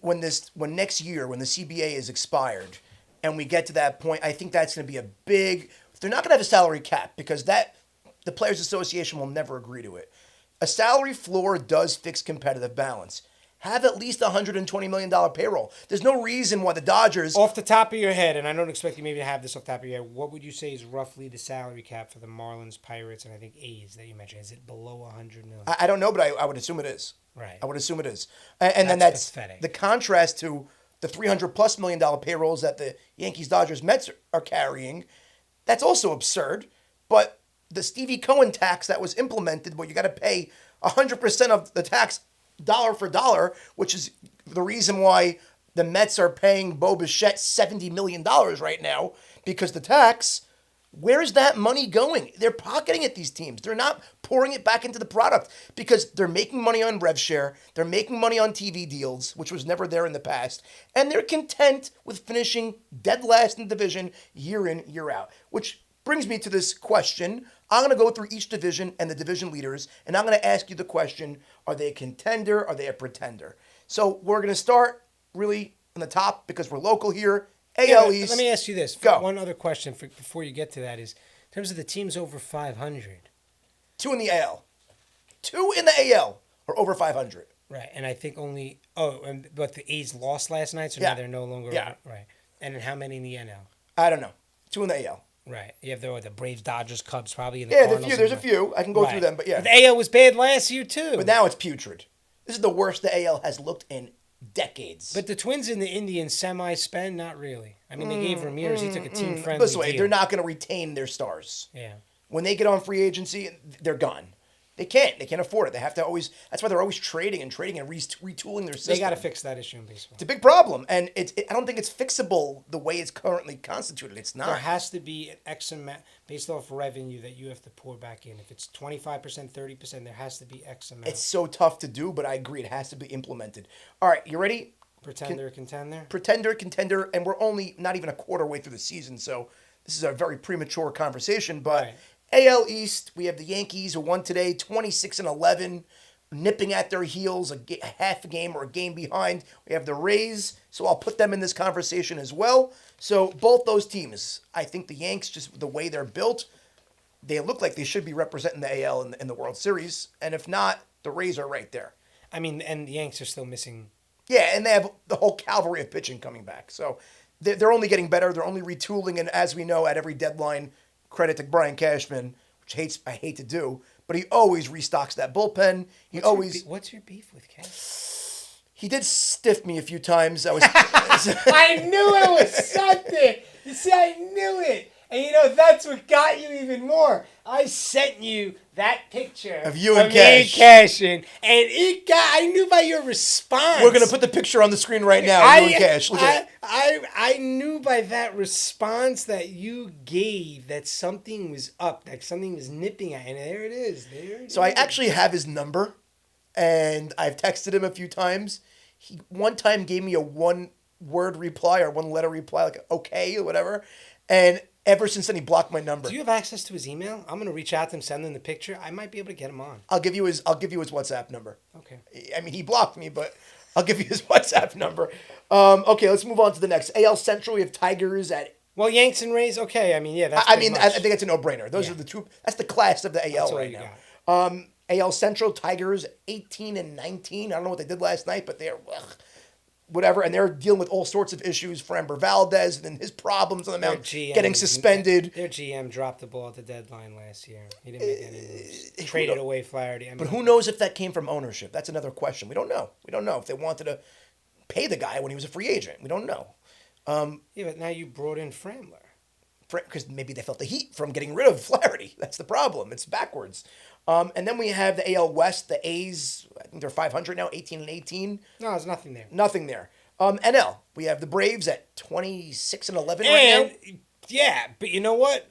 next year, when the CBA is expired and we get to that point, I think that's going to be a big... They're not going to have a salary cap because the Players Association will never agree to it. A salary floor does fix competitive balance. Have at least $120 million payroll. There's no reason why the Dodgers... Off the top of your head, and I don't expect you maybe to have this off the top of your head, what would you say is roughly the salary cap for the Marlins, Pirates, and I think A's that you mentioned? Is it below $100 million? I don't know, but I would assume it is. Right. I would assume it is. And then that's pathetic. The contrast to the $300+ million payrolls that the Yankees, Dodgers, Mets are carrying. That's also absurd. But the Stevie Cohen tax that was implemented, where you got to pay 100% of the tax dollar for dollar, which is the reason why the Mets are paying Bo Bichette $70 million right now, because the tax, where's that money going? They're pocketing at these teams. They're not pouring it back into the product because they're making money on rev share. They're making money on TV deals, which was never there in the past. And they're content with finishing dead last in the division year in, year out, which brings me to this question. I'm going to go through each division and the division leaders, and I'm going to ask you the question, are they a contender? Are they a pretender? So we're going to start really on the top because we're local here. AL East. Let me ask you this. Go. One other question before you get to that is, in terms of the teams over 500. 2 in the AL. 2 in the AL are over 500. Right, and I think only but the A's lost last night, so Yeah. now they're no longer Yeah. right. And then how many in the NL? I don't know. 2 in the AL. Right, you have the Braves, Dodgers, Cubs, probably in the Yeah, Cardinals. there's a few. I can go through them, but yeah. But the AL was bad last year too. But now it's putrid. This is the worst the AL has looked in decades. But the Twins and the Indians semi-spend, not really. I mean, they gave Ramirez. He took a team-friendly This way, deal. they're not going to retain their stars. Yeah. When they get on free agency, they're gone. They can't. They can't afford it. They have to always. That's why they're always trading and retooling their system. They got to fix that issue in baseball. It's a big problem, and I don't think it's fixable the way it's currently constituted. It's not. There has to be an X amount based off revenue that you have to pour back in. If it's 25%, 30%, there has to be X amount. It's so tough to do, but I agree. It has to be implemented. All right, you ready? Pretender, contender? Pretender, contender, and we're only not even a quarter way through the season, so this is a very premature conversation, but... Right. AL East, we have the Yankees who won today, 26-11, nipping at their heels, a half a game or a game behind. We have the Rays, so I'll put them in this conversation as well. So both those teams, I think the Yanks, just the way they're built, they look like they should be representing the AL in the World Series, and if not, the Rays are right there. I mean, and the Yanks are still missing. Yeah, and they have the whole cavalry of pitching coming back. So they're only getting better. They're only retooling, and as we know, at every deadline, credit to Brian Cashman, which I hate to do, but he always restocks that bullpen. What's your beef with Cash? He did stiff me a few times. I was I knew it was something. You see, I knew it. And you know, that's what got you even more. I sent you that picture of you and me and Cash. Cashin, and I knew by your response. We're gonna put the picture on the screen right now. You and Cash. Look at it. I knew by that response that you gave that something was up, that something was nipping at, and there it is. So I actually have his number, and I've texted him a few times. He one time gave me a one-word reply or one-letter reply, like okay or whatever, and ever since then, he blocked my number. Do you have access to his email? I'm gonna reach out to him, send him the picture. I might be able to get him on. I'll give you his WhatsApp number. Okay. I mean, he blocked me, but I'll give you his WhatsApp number. Okay, let's move on to the next. AL Central, we have Tigers at. Well, Yanks and Rays. Okay, I mean, yeah, that's. I think it's a no-brainer. Those are the two. That's the class of the AL That's right now. AL Central, Tigers 18-19. I don't know what they did last night, but they're. Whatever, and they're dealing with all sorts of issues. Framber Valdez and then his problems on the mound, getting suspended. Their GM dropped the ball at the deadline last year. He didn't make any moves. Traded away Flaherty. But who knows if that came from ownership? That's another question. We don't know. We don't know if they wanted to pay the guy when he was a free agent. We don't know. Yeah, but now you brought in Framber. Because maybe they felt the heat from getting rid of Flaherty. That's the problem. It's backwards. And then we have the AL West, the A's. I think they're 500 now, 18-18. No, there's nothing there. Nothing there. NL, we have the Braves at 26-11 right now. Yeah, but you know what?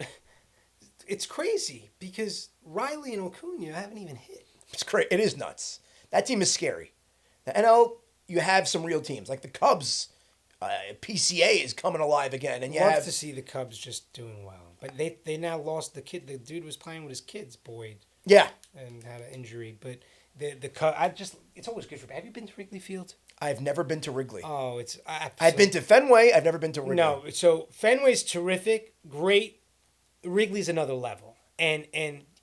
It's crazy because Riley and Acuna haven't even hit. It's crazy. It is nuts. That team is scary. The NL, you have some real teams like the Cubs. PCA is coming alive again, and you Love have to see the Cubs just doing well, but they now lost the kid. The dude was playing with his kids, Boyd. Yeah, and had an injury, but the Cubs. It's always good for. Have you been to Wrigley Field? I've never been to Wrigley. Oh, it's. I've been to Fenway. I've never been to Wrigley. No, so Fenway's terrific, great. Wrigley's another level, and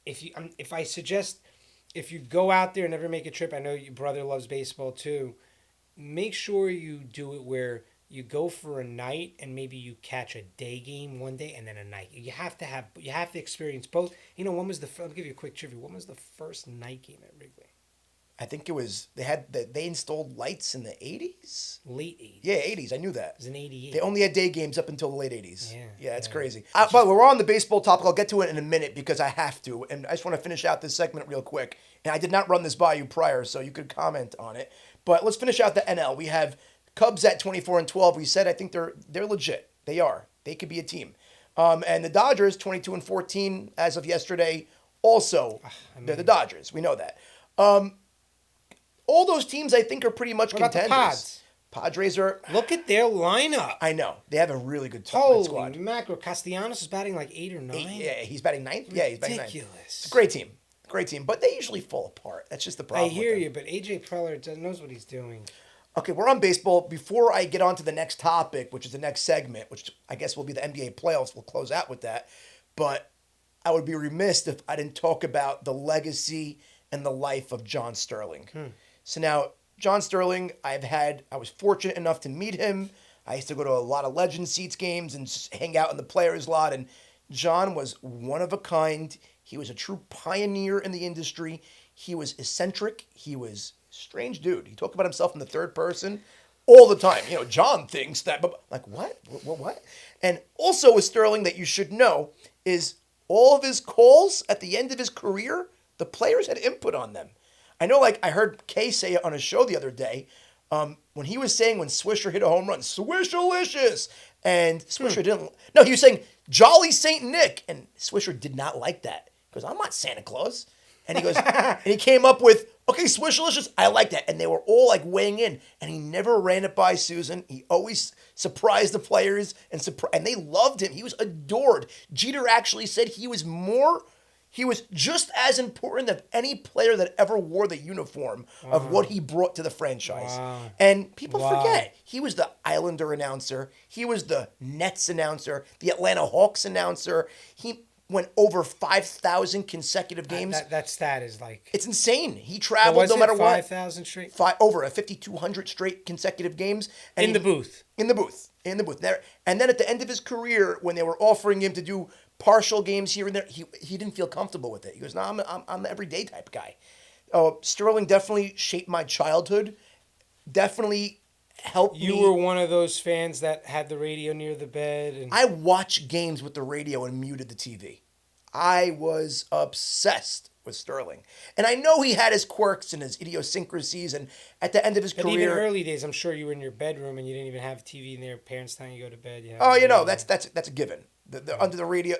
if I suggest if you go out there and never make a trip, I know your brother loves baseball too. Make sure you do it where you go for a night and maybe you catch a day game one day and then a night. You have to experience both. You know, I'll give you a quick trivia. When was the first night game at Wrigley? I think it was they installed lights in the 80s. Late 80s. Yeah, 80s. I knew that. It was in 88. They only had day games up until the late 80s. Yeah, it's crazy. But we're on the baseball topic. I'll get to it in a minute because I have to. And I just want to finish out this segment real quick. And I did not run this by you prior, so you could comment on it. But let's finish out the NL. We have Cubs at 24-12. We said I think they're legit. They are. They could be a team. And the Dodgers 22-14 as of yesterday. Also, they're the Dodgers. We know that. All those teams I think are pretty much what contenders. About the Pods? Padres are. Look at their lineup. I know they have a really good squad. Holy mackerel! Castellanos is batting like 8 or 9. Yeah, he's batting ninth. Yeah, he's batting ninth. Ridiculous. It's a great team. Great team, but they usually fall apart. That's just the problem. I hear you, but AJ Preller knows what he's doing. Okay, we're on baseball. Before I get on to the next topic, which is the next segment, which I guess will be the NBA playoffs, we'll close out with that. But I would be remiss if I didn't talk about the legacy and the life of John Sterling. So now, John Sterling, I was fortunate enough to meet him. I used to go to a lot of Legend Seats games and just hang out in the players' lot. And John was one of a kind. He was a true pioneer in the industry. He was eccentric. He was a strange dude. He talked about himself in the third person all the time. John thinks that, but like, what? What? And also with Sterling that you should know is all of his calls at the end of his career, the players had input on them. I know, like, I heard Kay say it on a show the other day, when he was saying when Swisher hit a home run, Swishalicious, and Swisher didn't, no, he was saying, Jolly St. Nick, and Swisher did not like that. He goes, I'm not Santa Claus. And he goes, and he came up with, okay, Swishalicious, I like that. And they were all like weighing in, and he never ran it by Susan. He always surprised the players, and they loved him. He was adored. Jeter actually said he was just as important as any player that ever wore the uniform of what he brought to the franchise. Wow. And people forget, he was the Islander announcer. He was the Nets announcer, the Atlanta Hawks announcer. He went over 5,000 consecutive games. That stat is like... It's insane. He traveled no matter what. 5,000 straight? Over a 5,200 straight consecutive games. And In the booth. In the booth. And then at the end of his career, when they were offering him to do partial games here and there, he didn't feel comfortable with it. He goes, no, I'm the everyday type guy. Sterling definitely shaped my childhood. Definitely helped me. You were one of those fans that had the radio near the bed. And I watched games with the radio and muted the TV. I was obsessed with Sterling. And I know he had his quirks and his idiosyncrasies, and at the end of his but career... even early days, I'm sure you were in your bedroom and you didn't even have TV in there. Parents telling you to go to bed. That's a given. Under the radio,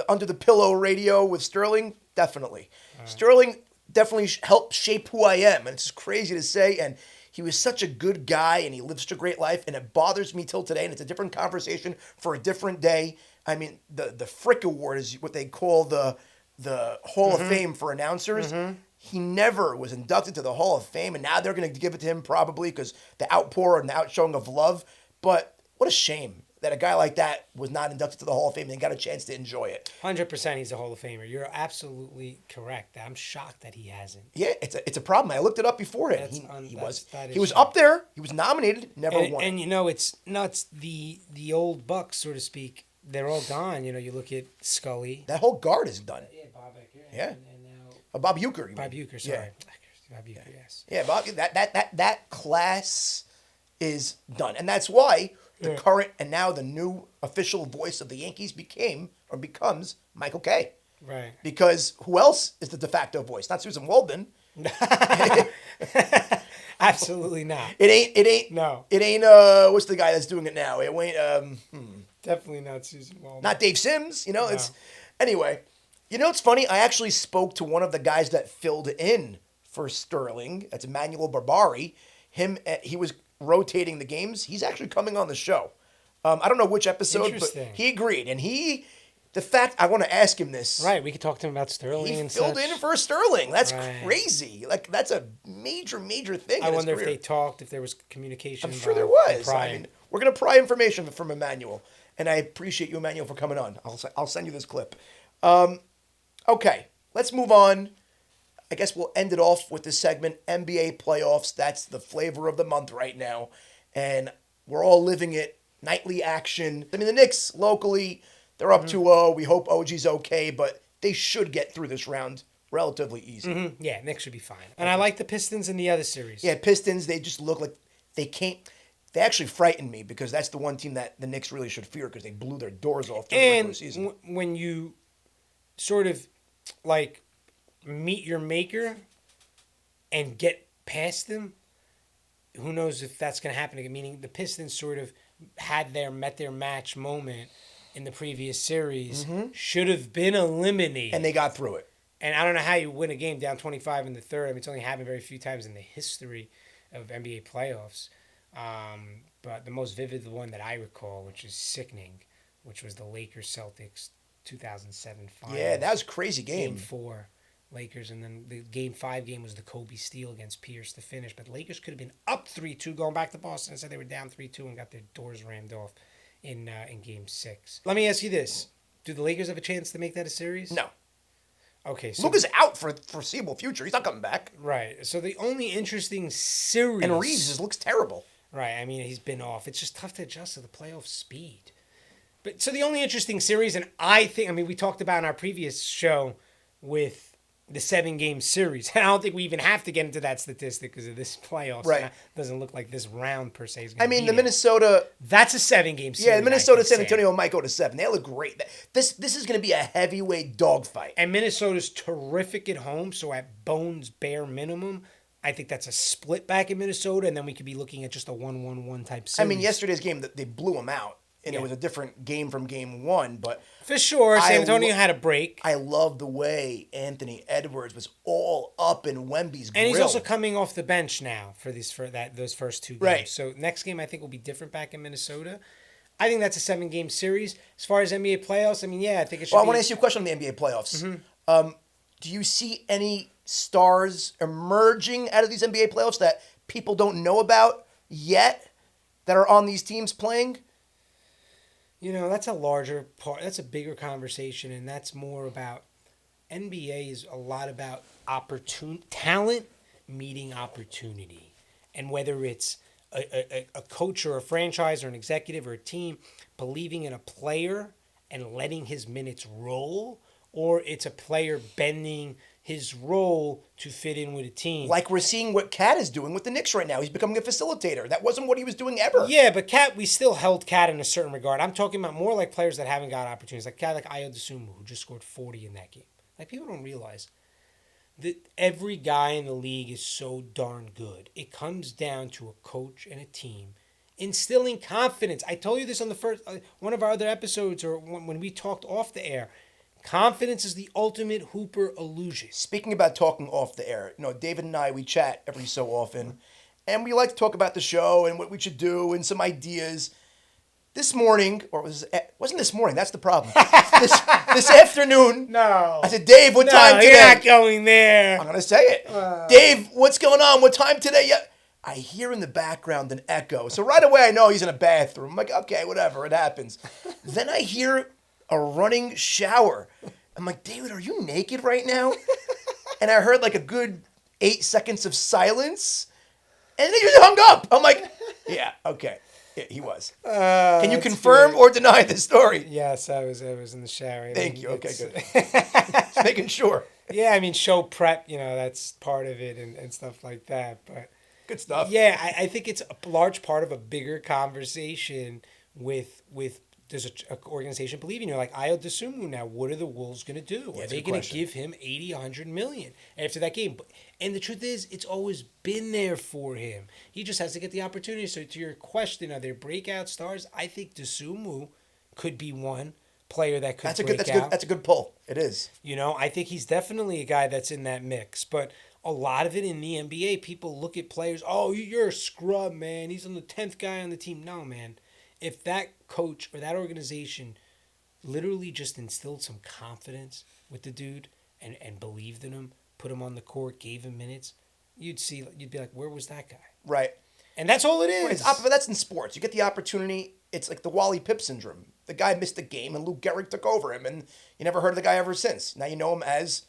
under the pillow radio with Sterling, definitely. Right. Sterling definitely helped shape who I am, and it's just crazy to say, and he was such a good guy, and he lived such a great life, and it bothers me till today, and it's a different conversation for a different day. I mean, the Frick Award is what they call the Hall of Fame for announcers. He never was inducted to the Hall of Fame, and now they're going to give it to him probably because the outpour and the outshowing of love. But what a shame that a guy like that was not inducted to the Hall of Fame and got a chance to enjoy it. 100% he's a Hall of Famer. You're absolutely correct. I'm shocked that he hasn't. Yeah, it's a problem. I looked it up beforehand. He was up there. He was nominated, never won. And it's nuts. The old Bucks, so to speak, they're all gone. You look at Scully. That whole guard is done. Yeah, Bob Uecker. Yeah. And now Bob Uecker. Bob Uecker, sorry. Yeah. Bob Uecker, yes. Yeah, Bob. That class is done, and that's why the current and now the new official voice of the Yankees becomes Michael Kay. Right. Because who else is the de facto voice? Not Susan Waldman. Absolutely not. It ain't. No. It ain't. What's the guy that's doing it now? It ain't. Definitely not Susan Waldman. Not Dave Sims. No. It's anyway. It's funny. I actually spoke to one of the guys that filled in for Sterling. That's Emmanuel Barbari. He was rotating the games. He's actually coming on the show. I don't know which episode, but he agreed. And I want to ask him this. Right, we could talk to him about Sterling he and filled such. in for Sterling. That's right. Crazy. Like, that's a major, major thing. I wonder if they talked, if there was communication. I'm sure there was. I mean, we're going to pry information from Emmanuel. And I appreciate you, Emmanuel, for coming on. I'll send you this clip. Okay, let's move on. I guess we'll end it off with this segment, NBA playoffs. That's the flavor of the month right now. And we're all living it. Nightly action. I mean, the Knicks locally, they're up 2-0. We hope OG's okay, but they should get through this round relatively easy. Yeah, Knicks should be fine. And I like the Pistons in the other series. Yeah, Pistons, they just look like they can't. They actually frighten me because that's the one team that the Knicks really should fear because they blew their doors off during the regular season. When you sort of like meet your maker and get past them, who knows if that's going to happen again. Meaning the Pistons sort of met their match moment in the previous series, should have been eliminated. And they got through it. And I don't know how you win a game down 25 in the third. I mean, it's only happened very few times in the history of NBA playoffs. But the most vivid one that I recall, which is sickening, which was the Lakers-Celtics 2007 finals. Yeah, that was a crazy game. Game 4, Lakers, and then the Game 5 game was the Kobe steal against Pierce to finish. But the Lakers could have been up 3-2 going back to Boston. Instead, they were down 3-2 and got their doors rammed off in Game 6. Let me ask you this. Do the Lakers have a chance to make that a series? No. Okay, so Luka's out for the foreseeable future. He's not coming back. right. So the only interesting series, And Reeves just looks terrible. right? I mean, he's been off. It's just tough to adjust to the playoff speed. But so the only interesting series, and I think, I mean, we talked about in our previous show with the 7-game series. And I don't think we even have to get into that statistic because of this playoffs. Right. It doesn't look like this round per se is going I to mean, be the it. Minnesota. That's a 7-game series. Yeah, the Minnesota I San think, Antonio Sam. might go to 7. They look great. This is going to be a heavyweight dogfight. And Minnesota's terrific at home, so at bones bare minimum, I think that's a split back in Minnesota, and then we could be looking at just a 1-1-1 type series. I mean, yesterday's game, they blew them out, and Yeah. it was a different game from game 1. But For sure, I San Antonio had a break. I love the way Anthony Edwards was all up in Wemby's grill. And he's also coming off the bench now for those first 2 games. Right. So next game I think will be different back in Minnesota. I think that's a 7-game series. As far as NBA playoffs, I mean, yeah, I think it should Well, I be. want to ask you a question on the NBA playoffs. Mm-hmm. Do you see any stars emerging out of these NBA playoffs that people don't know about yet that are on these teams playing? You know, that's a larger part. That's a bigger conversation, and that's more about NBA is a lot about talent meeting opportunity, and whether it's a coach or a franchise or an executive or a team believing in a player and letting his minutes roll, or it's a player bending his role to fit in with a team. Like we're seeing what Cat is doing with the Knicks right now. He's becoming a facilitator. That wasn't what he was doing ever. Yeah, but Cat, we still held Cat in a certain regard. I'm talking about more like players that haven't got opportunities, like Cat, like Ayo Dosunmu, who just scored 40 in that game. Like, people don't realize that every guy in the league is so darn good. It comes down to a coach and a team instilling confidence. I told you this on the first one of our other episodes, or when we talked off the air. Confidence is the ultimate Hooper illusion. Speaking about talking off the air, David and I, we chat every so often, and we like to talk about the show and what we should do and some ideas. This morning, or wasn't this morning? That's the problem. this afternoon, No. I said, Dave, what time today? You're not going there. I'm going to say it. Dave, what's going on? What time today? Yeah. I hear in the background an echo. So right away, I know he's in a bathroom. I'm like, okay, whatever, it happens. Then I hear a running shower. I'm like, David, are you naked right now? And I heard like a good 8 seconds of silence. And then you hung up. I'm like, yeah, okay. Yeah, he was. Can you confirm or deny this story? Yes, I was in the shower. I Thank mean, you. Okay, it's- good. Just making sure. Yeah, I mean, show prep, that's part of it and stuff like that. But Good stuff. yeah, I think it's a large part of a bigger conversation with there's an organization believing you. Like Ayo Dosunmu now, what are the Wolves going to do? Yeah, Are it's a they good going to question. give him 80, 100 million after that game? And the truth is, it's always been there for him. He just has to get the opportunity. So to your question, are there breakout stars? I think Dosunmu could be one player that could break out. That's a good pull. It is. I think he's definitely a guy that's in that mix. But a lot of it in the NBA, people look at players, oh, you're a scrub, man. He's on the 10th guy on the team. No, man. If that coach or that organization literally just instilled some confidence with the dude and believed in him, put him on the court, gave him minutes, you'd be like, where was that guy? Right. And that's all it is. But that's in sports. You get the opportunity. It's like the Wally Pipp syndrome. The guy missed the game, and Lou Gehrig took over him, and you never heard of the guy ever since. Now you know him as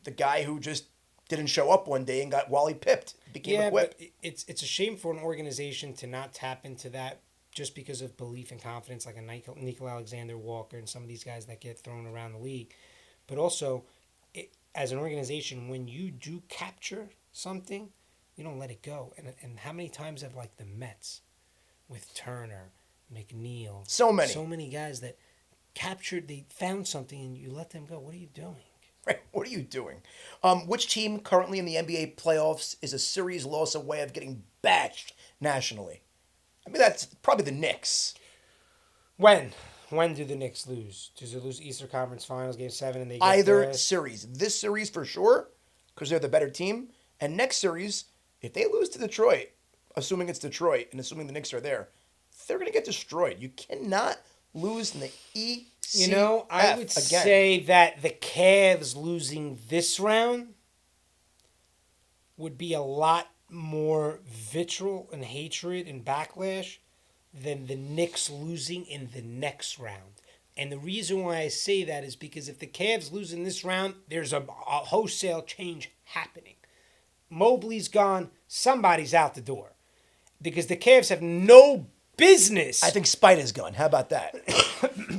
the guy who just didn't show up one day and got Wally Pipped. Became a whip. But it's a shame for an organization to not tap into that just because of belief and confidence, like a Nickel Alexander Walker and some of these guys that get thrown around the league. But also, as an organization, when you do capture something, you don't let it go. And how many times have, like, the Mets with Turner, McNeil, So many guys that captured, they found something and you let them go. What are you doing? Right. What are you doing? Which team currently in the NBA playoffs is a series loss away of getting bashed nationally? I mean, that's probably the Knicks. When do the Knicks lose? Does it lose Eastern Conference Finals Game 7 and they get Either their- series. This series for sure, because they're the better team. And next series, if they lose to Detroit, assuming it's Detroit and assuming the Knicks are there, they're going to get destroyed. You cannot lose in the ECF I would again. say that the Cavs losing this round would be a lot more vitriol and hatred and backlash than the Knicks losing in the next round. And the reason why I say that is because if the Cavs lose in this round, there's a wholesale change happening. Mobley's gone. Somebody's out the door. Because the Cavs have no business. I think Spider's gone. How about that?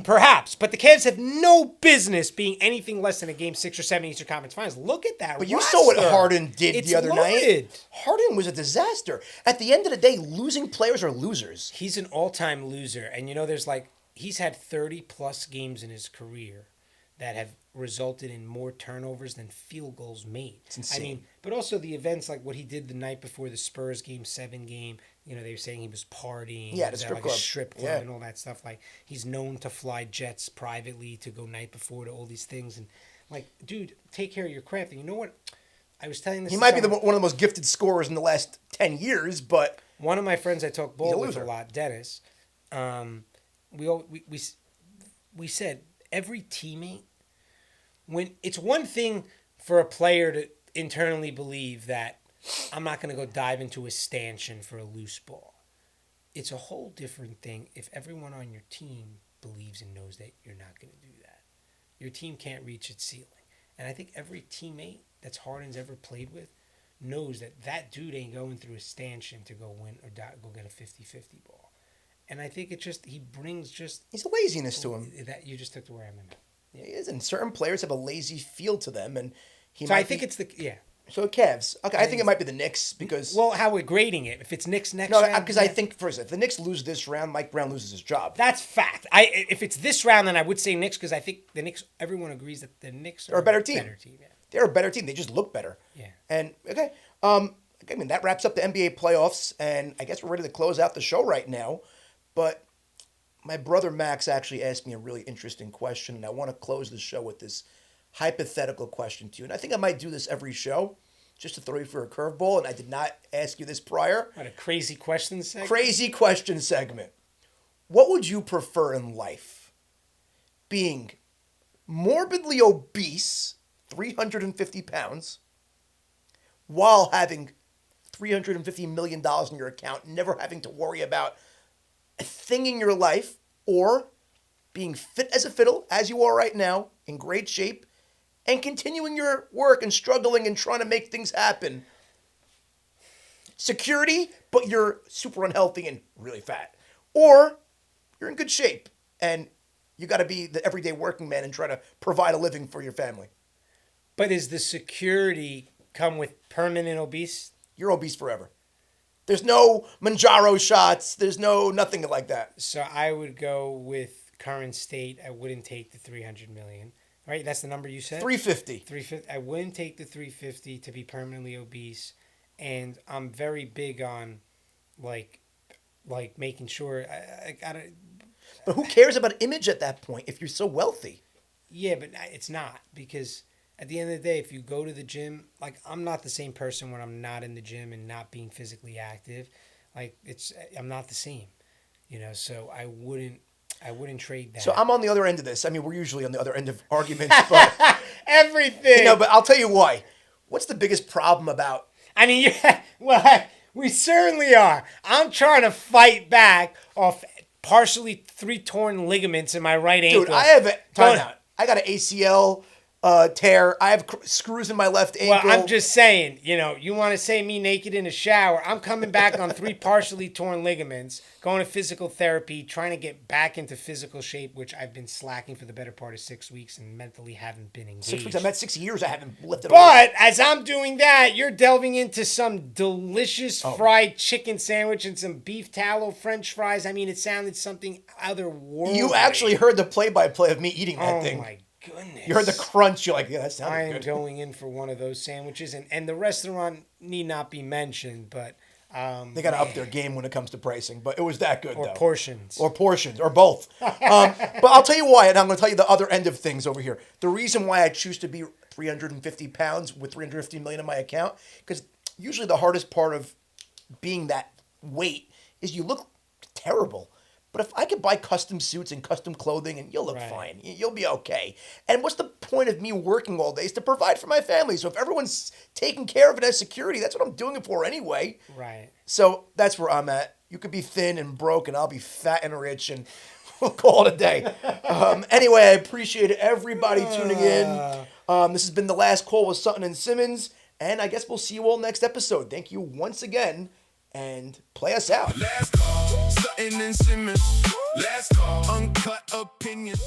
Perhaps. But the Cavs have no business being anything less than a Game 6 or 7 Eastern Conference Finals. Look at that But you saw what roster. Harden did It's the other loaded. night. Harden was a disaster. At the end of the day, losing players are losers. He's an all-time loser. And, there's he's had 30-plus games in his career that have resulted in more turnovers than field goals made. It's insane. But also the events like what he did the night before the Spurs Game 7 game. They were saying he was partying. Yeah, he was the at, strip club. a strip club Yeah. and all that stuff. He's known to fly jets privately to go night before to all these things. And, dude, take care of your craft. And you know what? I was telling this He to might be someone. one of the most gifted scorers in the last 10 years, but One of my friends I talk ball with loser. a lot, Dennis, we said every teammate, when it's one thing for a player to internally believe that I'm not going to go dive into a stanchion for a loose ball. It's a whole different thing if everyone on your team believes and knows that you're not going to do that. Your team can't reach its ceiling. And I think every teammate that's Harden's ever played with knows that dude ain't going through a stanchion to go win or go get a 50-50 ball. And I think he brings he's a laziness to him. that you just took the word I'm in. He is, and certain players have a lazy feel to them, and he. So might I think be, it's So Cavs. Okay, I think it might be the Knicks because. Well, how we're grading it. If it's Knicks next No, round. because I think first, if the Knicks lose this round, Mike Brown loses his job. That's fact. If it's this round, then I would say Knicks because I think the Knicks. Everyone agrees that the Knicks are a better team. Yeah. They're a better team. They just look better. Yeah. And okay, I mean that wraps up the NBA playoffs, and I guess we're ready to close out the show right now. But my brother Max actually asked me a really interesting question, and I want to close the show with this hypothetical question to you. And I think I might do this every show, just to throw you for a curveball. And I did not ask you this prior. What a crazy question segment. Crazy question segment. What would you prefer in life? Being morbidly obese, 350 pounds, while having $350 million in your account, never having to worry about a thing in your life, or being fit as a fiddle, as you are right now, in great shape, and continuing your work and struggling and trying to make things happen. Security, but you're super unhealthy and really fat. Or you're in good shape and you got to be the everyday working man and try to provide a living for your family. But is the security come with permanent obese? You're obese forever. There's no Manjaro shots. There's nothing like that. So I would go with current state. I wouldn't take the 300 million. Right? That's the number you said? 350. 350. I wouldn't take the 350 to be permanently obese. And I'm very big on like making sure I gotta. But who cares about image at that point if you're so wealthy? Yeah, but it's not, because at the end of the day, if you go to the gym, I'm not the same person when I'm not in the gym and not being physically active. I'm not the same, so I wouldn't trade that. So I'm on the other end of this. I mean, we're usually on the other end of arguments, but everything. but I'll tell you why. What's the biggest problem about? I mean, we certainly are. I'm trying to fight back off partially 3 torn ligaments in my right ankle. Dude, I have a timeout. I got an ACL tear. I have screws in my left ankle. Well, I'm just saying, you want to say me naked in a shower. I'm coming back on 3 partially torn ligaments, going to physical therapy, trying to get back into physical shape, which I've been slacking for the better part of 6 weeks and mentally haven't been engaged. 6 weeks. I'm at 6 years. I haven't lifted. But as I'm doing that, you're delving into some delicious fried chicken sandwich and some beef tallow French fries. I mean, it sounded something otherworldly. You actually heard the play-by-play of me eating that thing. Oh my goodness. You heard the crunch. You're like, yeah, that sounded I am good. going in for one of those sandwiches, and the restaurant need not be mentioned, but They got to up their game when it comes to pricing, but it was that good, or though. portions. Or portions, or both. But I'll tell you why, and I'm going to tell you the other end of things over here. The reason why I choose to be 350 pounds with 350 million in my account, because usually the hardest part of being that weight is you look terrible. But if I could buy custom suits and custom clothing, and you'll look fine. You'll be okay. And what's the point of me working all day is to provide for my family. So if everyone's taking care of it as security, that's what I'm doing it for anyway. Right. So that's where I'm at. You could be thin and broke, and I'll be fat and rich, and we'll call it a day. Anyway, I appreciate everybody tuning in. This has been The Last Call with Sutton and Simmons, and I guess we'll see you all next episode. Thank you once again, and play us out. Last call, Sutton and Simmons. Last call, uncut opinions.